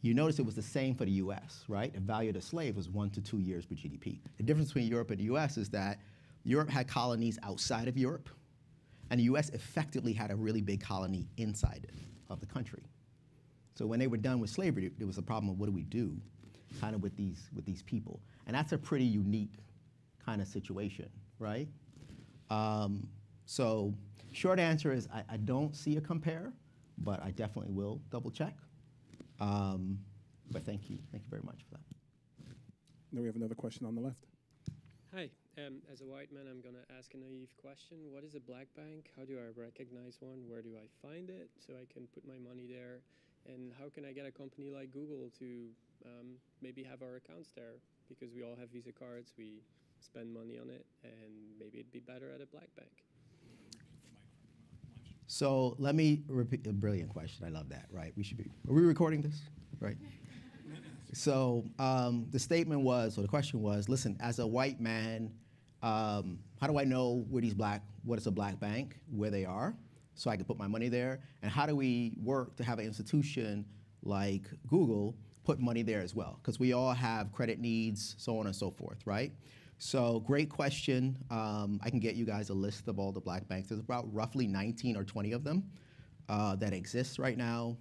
You notice it was the same for the US, right? The value of the slave was 1 to 2 years per GDP. The difference between Europe and the US is that Europe had colonies outside of Europe, and the US effectively had a really big colony inside of the country. So when they were done with slavery, there was a problem of what do we do kind of with these people. And that's a pretty unique kind of situation, right? So short answer is I don't see a compare, but I definitely will double check. But thank you very much for that. Then we have another question on the left. Hi, as a white man, I'm going to ask a naive question. What is a black bank? How do I recognize one? Where do I find it so I can put my money there? And how can I get a company like Google to maybe have our accounts there? Because we all have Visa cards, we spend money on it, and maybe it'd be better at a black bank. So let me repeat a brilliant question. I love that, right? Are we recording this? Right. So the statement was, or the question was, listen, as a white man, how do I know what is a black bank, where they are, so I can put my money there? And how do we work to have an institution like Google put money there as well? Because we all have credit needs, so on and so forth, right? So great question. I can get you guys a list of all the black banks. There's about roughly 19 or 20 of them that exist right now.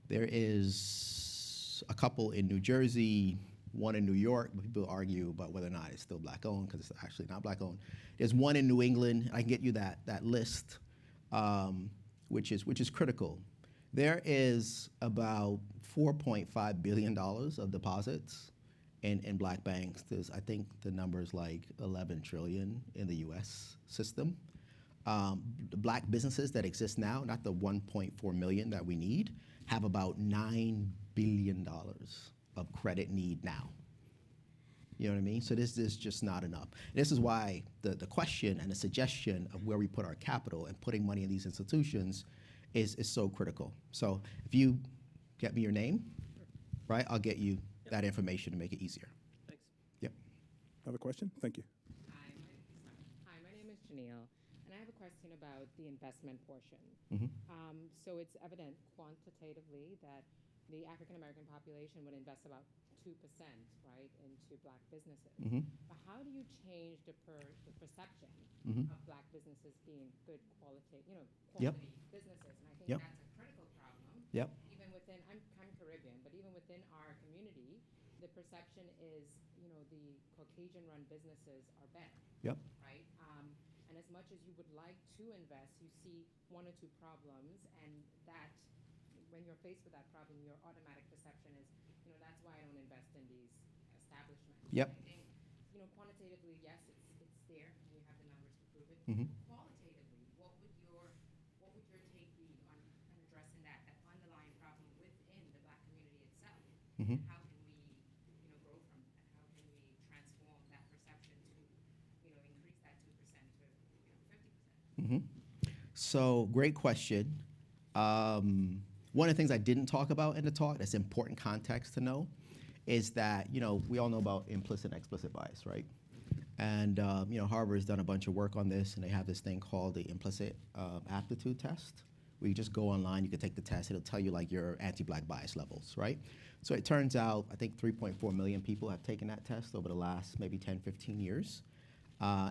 There is a couple in New Jersey, one in New York, but people argue about whether or not it's still black owned because it's actually not black owned. There's one in New England. I can get you that list, which is critical. There is about $4.5 billion of deposits in black banks. I think the number is like 11 trillion in the US system. The black businesses that exist now, not the 1.4 million that we need, have about $9 billion of credit need now. You know what I mean? So this is just not enough. And this is why the question and the suggestion of where we put our capital and putting money in these institutions is so critical. So if you get me your name, right, I'll get you that information to make it easier. Thanks. Yep. Another question? Thank you. Hi, my name is Janelle, and I have a question about the investment portion. Mm-hmm. So it's evident quantitatively that the African American population would invest about 2%, right, into black businesses. Mm-hmm. But how do you change the perception Mm-hmm. of black businesses being good quality, Yep. businesses? And I think Yep. that's a critical problem. Yep. Even within, I'm Caribbean, but even within our community, the perception is, the Caucasian-run businesses are better. Yep. Right? And as much as you would like to invest, you see one or two problems, and that when you're faced with that problem, your automatic perception is, that's why I don't invest in these establishments. Yep. I think, quantitatively, yes, it's there, and you have the numbers to prove it. Mm-hmm. Qualitatively, what would your take be on addressing that underlying problem within the black community itself? Mm-hmm. How can we, grow from that? How can we transform that perception to, increase that 2% to, 50%? Mm-hmm. So great question. One of the things I didn't talk about in the talk that's important context to know is that, we all know about implicit and explicit bias, right? And, Harvard has done a bunch of work on this, and they have this thing called the implicit aptitude test, where you just go online, you can take the test, it'll tell you like your anti-black bias levels, right? So it turns out, I think 3.4 million people have taken that test over the last maybe 10, 15 years.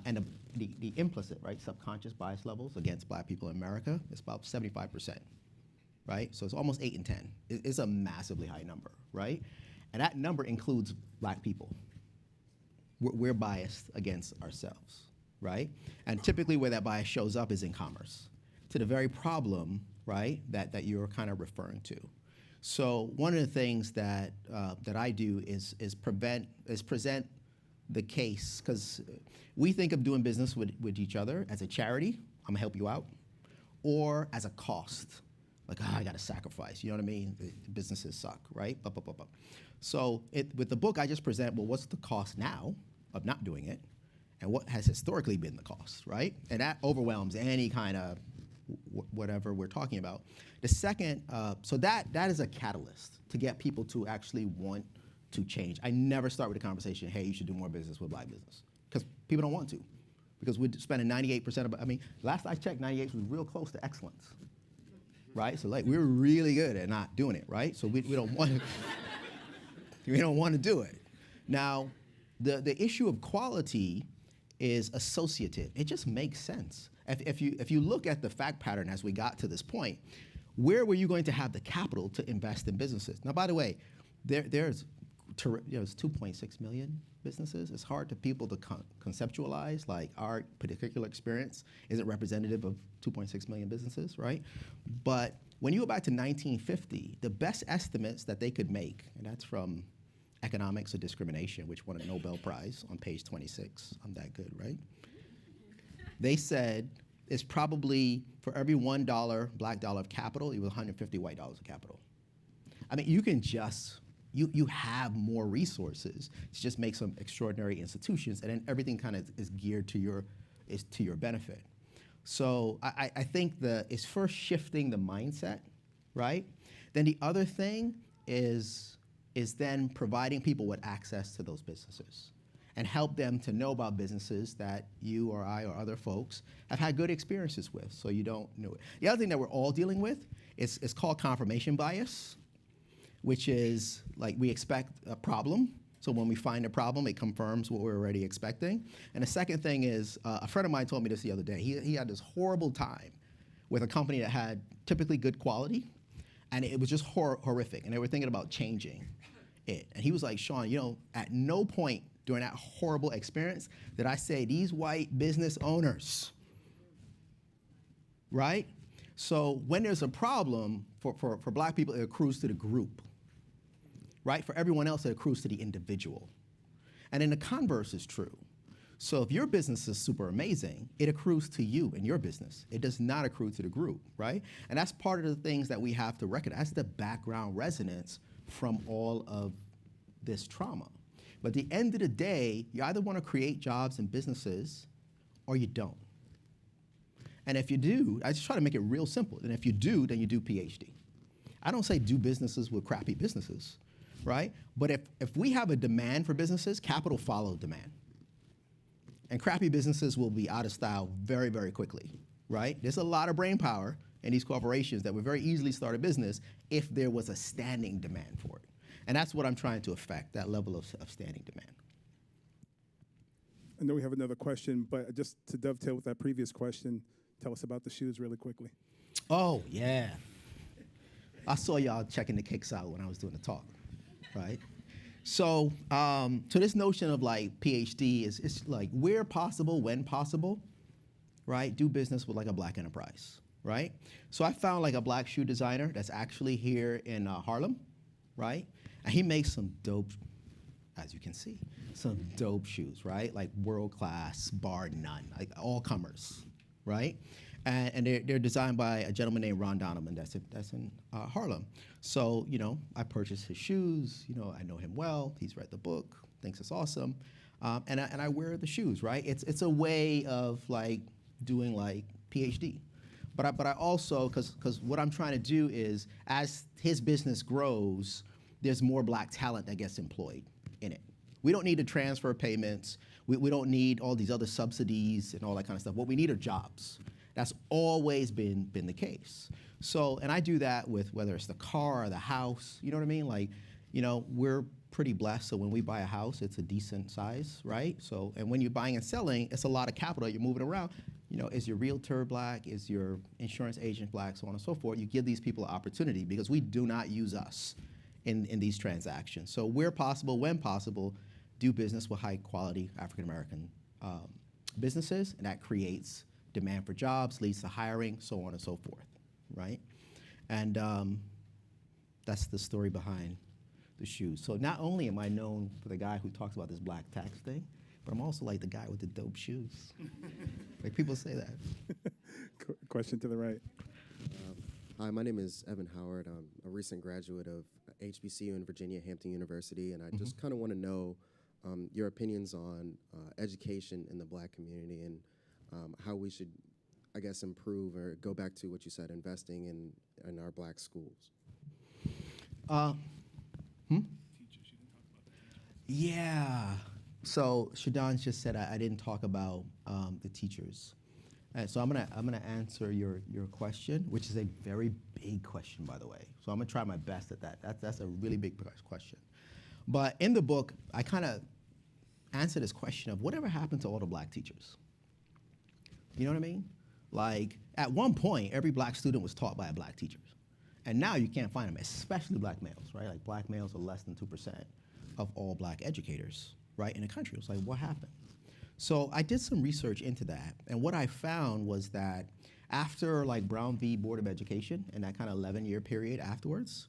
And the implicit, right, subconscious bias levels against black people in America is about 75%, right? So it's almost 8 in 10. It's a massively high number, right? And that number includes black people. We're biased against ourselves, right? And typically where that bias shows up is in commerce, to the very problem, right, that you're kind of referring to. So one of the things that I do is present the case, because we think of doing business with each other as a charity, I'm gonna help you out, or as a cost, like, I gotta sacrifice, you know what I mean? The businesses suck, right? So with the book, I just present, well, what's the cost now of not doing it, and what has historically been the cost, right? And that overwhelms any kind of whatever we're talking about. The second, so that is a catalyst to get people to actually want to change. I never start with a conversation, hey, you should do more business with black business, because people don't want to, because we're spending 98% of, I mean, last I checked, 98 was real close to excellence, right? So like, we're really good at not doing it, right? So we don't want to, we don't want to do it. Now, the issue of quality is associative. It just makes sense. If you look at the fact pattern as we got to this point, where were you going to have the capital to invest in businesses? Now, by the way, there's 2.6 million businesses. It's hard to people to conceptualize, like our particular experience isn't representative of 2.6 million businesses, right? But when you go back to 1950, the best estimates that they could make, and that's from Economics of Discrimination, which won a Nobel Prize on page 26. I'm that good, right? They said it's probably for every $1 black dollar of capital, it was 150 white dollars of capital. I mean, you can just, you have more resources to just make some extraordinary institutions, and then everything kind of is geared to your benefit. So I think it's first shifting the mindset, right? Then the other thing is then providing people with access to those businesses and help them to know about businesses that you or I or other folks have had good experiences with, so you don't know it. The other thing that we're all dealing with is called confirmation bias, which is like we expect a problem. So when we find a problem, it confirms what we're already expecting. And the second thing is, a friend of mine told me this the other day. He had this horrible time with a company that had typically good quality, and it was just horrific, and they were thinking about changing it. And he was like, Shawn, at no point during that horrible experience did I say, these white business owners, right? So when there's a problem, for black people, it accrues to the group, right? For everyone else, it accrues to the individual. And then the converse is true. So if your business is super amazing, it accrues to you and your business. It does not accrue to the group, right? And that's part of the things that we have to recognize. That's the background resonance from all of this trauma. But at the end of the day, you either want to create jobs and businesses or you don't. And if you do, I just try to make it real simple. And if you do, then you do PhD. I don't say do businesses with crappy businesses, right? But if we have a demand for businesses, capital follows demand. And crappy businesses will be out of style very, very quickly, right? There's a lot of brain power in these corporations that would very easily start a business if there was a standing demand for it. And that's what I'm trying to affect, that level of standing demand. I know we have another question, but just to dovetail with that previous question, tell us about the shoes really quickly. Oh, yeah. I saw y'all checking the kicks out when I was doing the talk, right? So this notion of like PhD is like where possible, when possible, right? Do business with like a black enterprise, right? So I found like a black shoe designer that's actually here in Harlem, right? And he makes some dope, as you can see, some dope shoes, right? Like world class, bar none, like all comers, right? And they're designed by a gentleman named Ron Donovan that's in Harlem. So, I purchased his shoes, I know him well, he's read the book, thinks it's awesome. And I wear the shoes, right? It's a way of like doing like PhD. But I also, because what I'm trying to do is, as his business grows, there's more black talent that gets employed in it. We don't need to transfer payments. We don't need all these other subsidies and all that kind of stuff. What we need are jobs. That's always been the case. So, and I do that with whether it's the car or the house, you know what I mean? Like, we're pretty blessed. So when we buy a house, it's a decent size, right? So, and when you're buying and selling, it's a lot of capital you're moving around. You know, is your realtor black? Is your insurance agent black? So on and so forth. You give these people an opportunity because we do not use us in these transactions. So where possible, when possible, do business with high quality African American businesses, and that creates demand for jobs, leads to hiring, so on and so forth, right? And that's the story behind the shoes. So not only am I known for the guy who talks about this black tax thing, but I'm also like the guy with the dope shoes. Like people say that. Question to the right. Hi, my name is Evan Howard. I'm a recent graduate of HBCU in Virginia, Hampton University, and I just kind of want to know your opinions on education in the black community and how we should, I guess, improve or go back to what you said, investing in our black schools. Yeah. So Shadon just said I didn't talk about the teachers. So I'm gonna answer your question, which is a very big question, by the way. So I'm gonna try my best at that. That's a really big question. But in the book, I kind of answer this question of whatever happened to all the black teachers. You know what I mean? Like at one point, every black student was taught by a black teacher, and now you can't find them, especially black males, right? Like black males are less than 2% of all black educators, right, in the country. It's like, what happened? So I did some research into that, and what I found was that after like Brown v. Board of Education and that kind of 11-year period afterwards,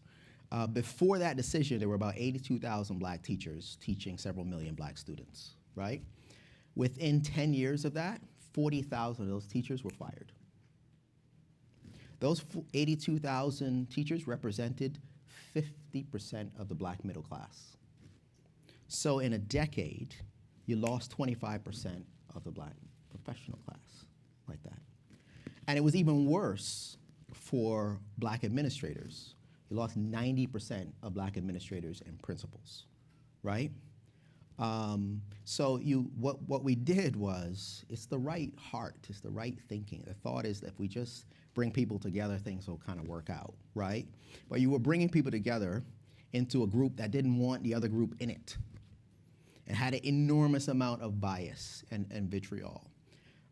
before that decision, there were about 82,000 black teachers teaching several million black students, right? Within 10 years of that, 40,000 of those teachers were fired. Those 82,000 teachers represented 50% of the black middle class. So in a decade, you lost 25% of the black professional class, like that. And it was even worse for black administrators. You lost 90% of black administrators and principals, right? So what we did was, it's the right heart, it's the right thinking. The thought is that if we just bring people together, things will kind of work out, right? But you were bringing people together into a group that didn't want the other group in it. It had an enormous amount of bias and vitriol,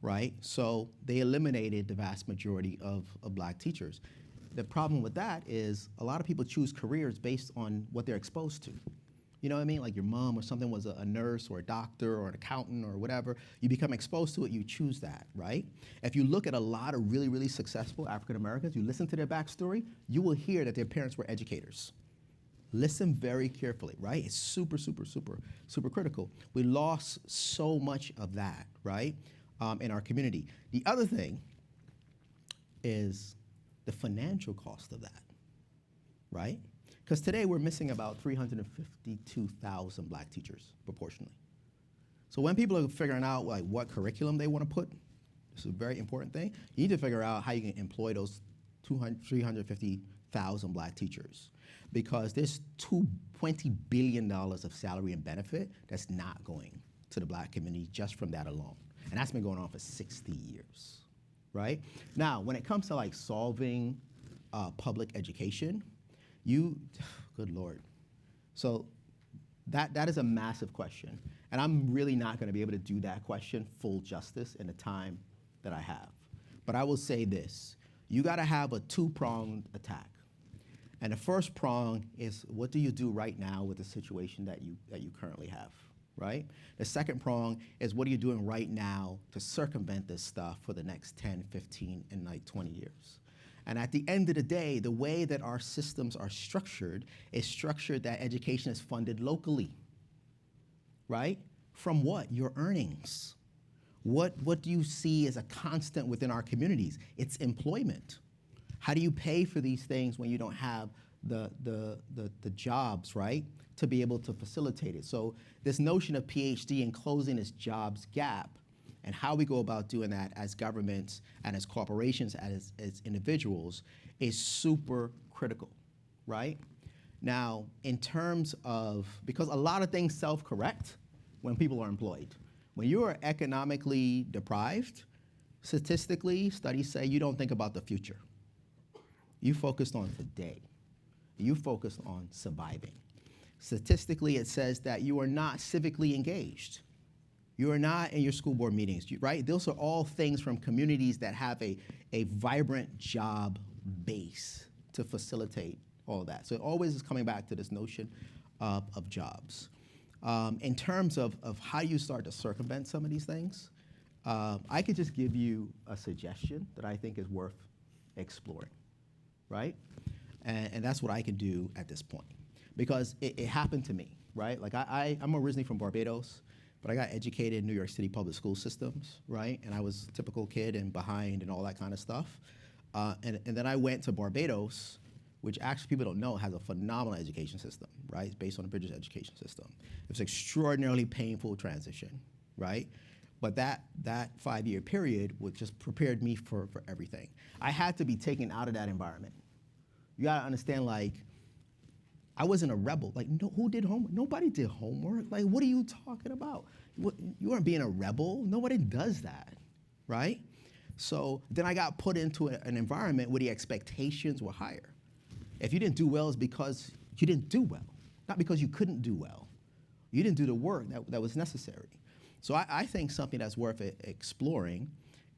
right? So they eliminated the vast majority of black teachers. The problem with that is a lot of people choose careers based on what they're exposed to. You know what I mean? Like your mom or something was a nurse or a doctor or an accountant or whatever. You become exposed to it, you choose that, right? If you look at a lot of really, really successful African Americans, you listen to their backstory, you will hear that their parents were educators. Listen very carefully, right? It's super, super, super, super critical. We lost so much of that, right, in our community. The other thing is the financial cost of that, right? Because today we're missing about 352,000 black teachers proportionally. So when people are figuring out like what curriculum they want to put, this is a very important thing, you need to figure out how you can employ those 350,000 black teachers. Because there's $20 billion of salary and benefit that's not going to the black community just from that alone. And that's been going on for 60 years, right? Now, when it comes to like solving public education, good Lord. So that is a massive question. And I'm really not gonna be able to do that question full justice in the time that I have. But I will say this, you gotta have a two-pronged attack. And the first prong is, what do you do right now with the situation that you currently have, right? The second prong is, what are you doing right now to circumvent this stuff for the next 10, 15, and like 20 years? And at the end of the day, the way that our systems are structured is structured that education is funded locally, right? From what? Your earnings. What do you see as a constant within our communities? It's employment. How do you pay for these things when you don't have the jobs, right, to be able to facilitate it? So this notion of PhD and closing this jobs gap and how we go about doing that as governments and as corporations, as individuals, is super critical, right? Now, in terms of, because a lot of things self-correct when people are employed. When you are economically deprived, statistically, studies say you don't think about the future. You focused on today. You focused on surviving. statistically it says that you are not civically engaged. You are not in your school board meetings, right? Those are all things from communities that have a vibrant job base to facilitate all of that. So it always is coming back to this notion of jobs. In terms of how you start to circumvent some of these things, I could just give you a suggestion that I think is worth exploring, right? And that's what I can do at this point. Because it happened to me, right? Like I'm originally from Barbados, but I got educated in New York City public school systems, right? And I was a typical kid and behind and all that kind of stuff. And then I went to Barbados, which actually people don't know has a phenomenal education system, right? It's based on the British education system. It was an extraordinarily painful transition, right? But that 5-year period just prepared me for everything. I had to be taken out of that environment. You gotta understand, like, I wasn't a rebel. Like, no, who did homework? Nobody did homework. Like, what are you talking about? You weren't being a rebel. Nobody does that, right? So then I got put into an environment where the expectations were higher. If you didn't do well, it's because you didn't do well, not because you couldn't do well. You didn't do the work that was necessary. So I think something that's worth exploring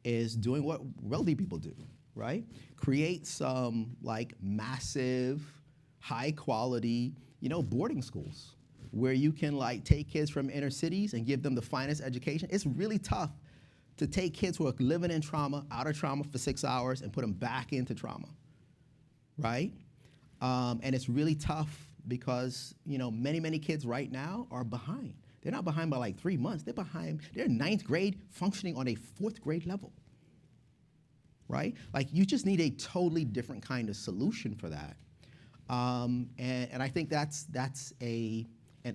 is doing what wealthy people do, right? Create some like massive, high quality, boarding schools where you can like take kids from inner cities and give them the finest education. It's really tough to take kids who are living in trauma, out of trauma for 6 hours and put them back into trauma, right? And it's really tough because, many kids right now are behind. They're not behind by like 3 months. They're behind, they're in 9th grade functioning on a 4th grade level, right? Like you just need a totally different kind of solution for that. And I think that's an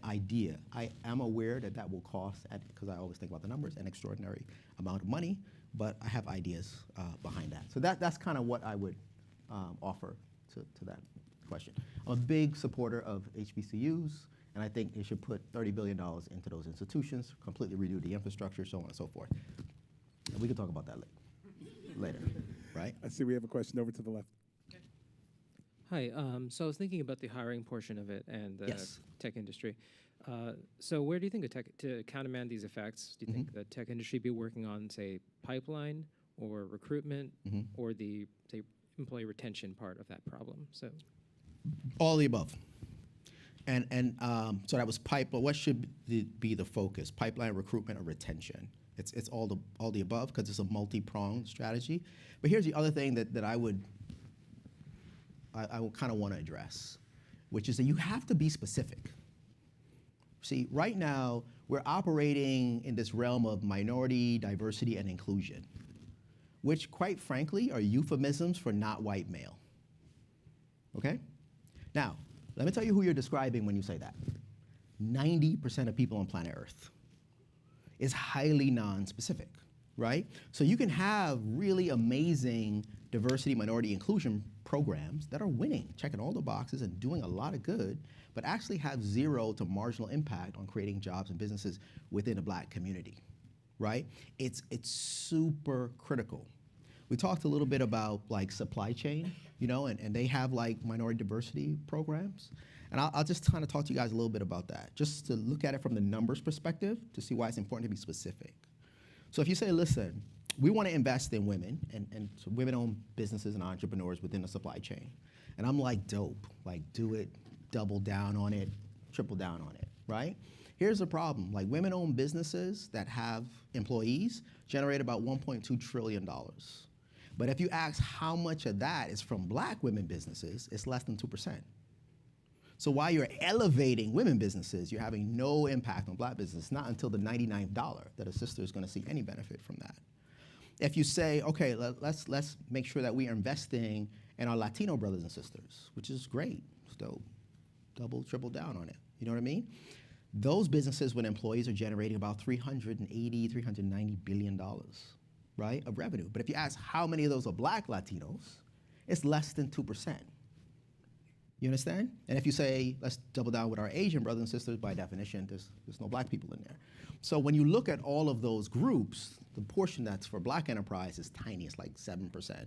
idea. I am aware that will cost, because I always think about the numbers, an extraordinary amount of money, but I have ideas behind that. So that's kind of what I would offer to that question. I'm a big supporter of HBCUs, and I think they should put $30 billion into those institutions, completely redo the infrastructure, so on and so forth. And we can talk about that later, right? I see we have a question over to the left. Hi, so I was thinking about the hiring portion of it and the Yes. tech industry. So where do you think to countermand these effects, do you think the tech industry be working on, say, pipeline or recruitment or the, say, employee retention part of that problem? So All the above. And so that was but what should be the focus? Pipeline, recruitment, or retention? It's all the above because it's a multi-pronged strategy. But here's the other thing that I would kind of want to address, which is that you have to be specific. See, right now, we're operating in this realm of minority, diversity, and inclusion, which, quite frankly, are euphemisms for not white male. Okay? Now, let me tell you who you're describing when you say that. 90% of people on planet Earth is highly non-specific, right? So you can have really amazing diversity, minority, inclusion programs that are winning, checking all the boxes and doing a lot of good, but actually have zero to marginal impact on creating jobs and businesses within the Black community, right? It's super critical. We talked a little bit about like supply chain, and they have like minority diversity programs. And I'll just kind of talk to you guys a little bit about that, just to look at it from the numbers perspective to see why it's important to be specific. So if you say, listen, we want to invest in women and so women-owned businesses and entrepreneurs within the supply chain. And I'm like, dope, like do it, double down on it, triple down on it, right? Here's the problem, like women-owned businesses that have employees generate about $1.2 trillion. But if you ask how much of that is from Black women businesses, it's less than 2%. So while you're elevating women businesses, you're having no impact on Black business, not until the $99th that a sister is gonna see any benefit from that. If you say, okay, let's make sure that we are investing in our Latino brothers and sisters, which is great, so double, triple down on it, you know what I mean? Those businesses with employees are generating about $380, $390 billion, right, of revenue. But if you ask how many of those are Black Latinos, it's less than 2%. You understand? And if you say, let's double down with our Asian brothers and sisters, by definition, there's no Black people in there. So when you look at all of those groups, the portion that's for Black enterprise is tiny, it's like 7%.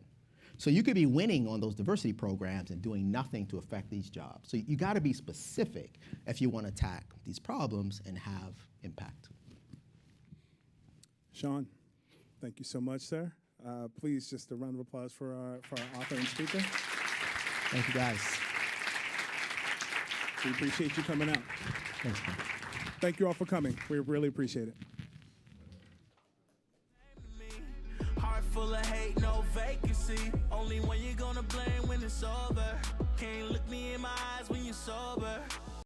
So you could be winning on those diversity programs and doing nothing to affect these jobs. So you got to be specific if you want to attack these problems and have impact. Shawn, thank you so much, sir. Please, just a round of applause for our author and speaker. Thank you, guys. We appreciate you coming out. Thanks, man. Thank you all for coming. We really appreciate it. Heart full of hate, no vacancy. Only one you're gonna blame when it's over. Can't look me in my eyes when you're sober.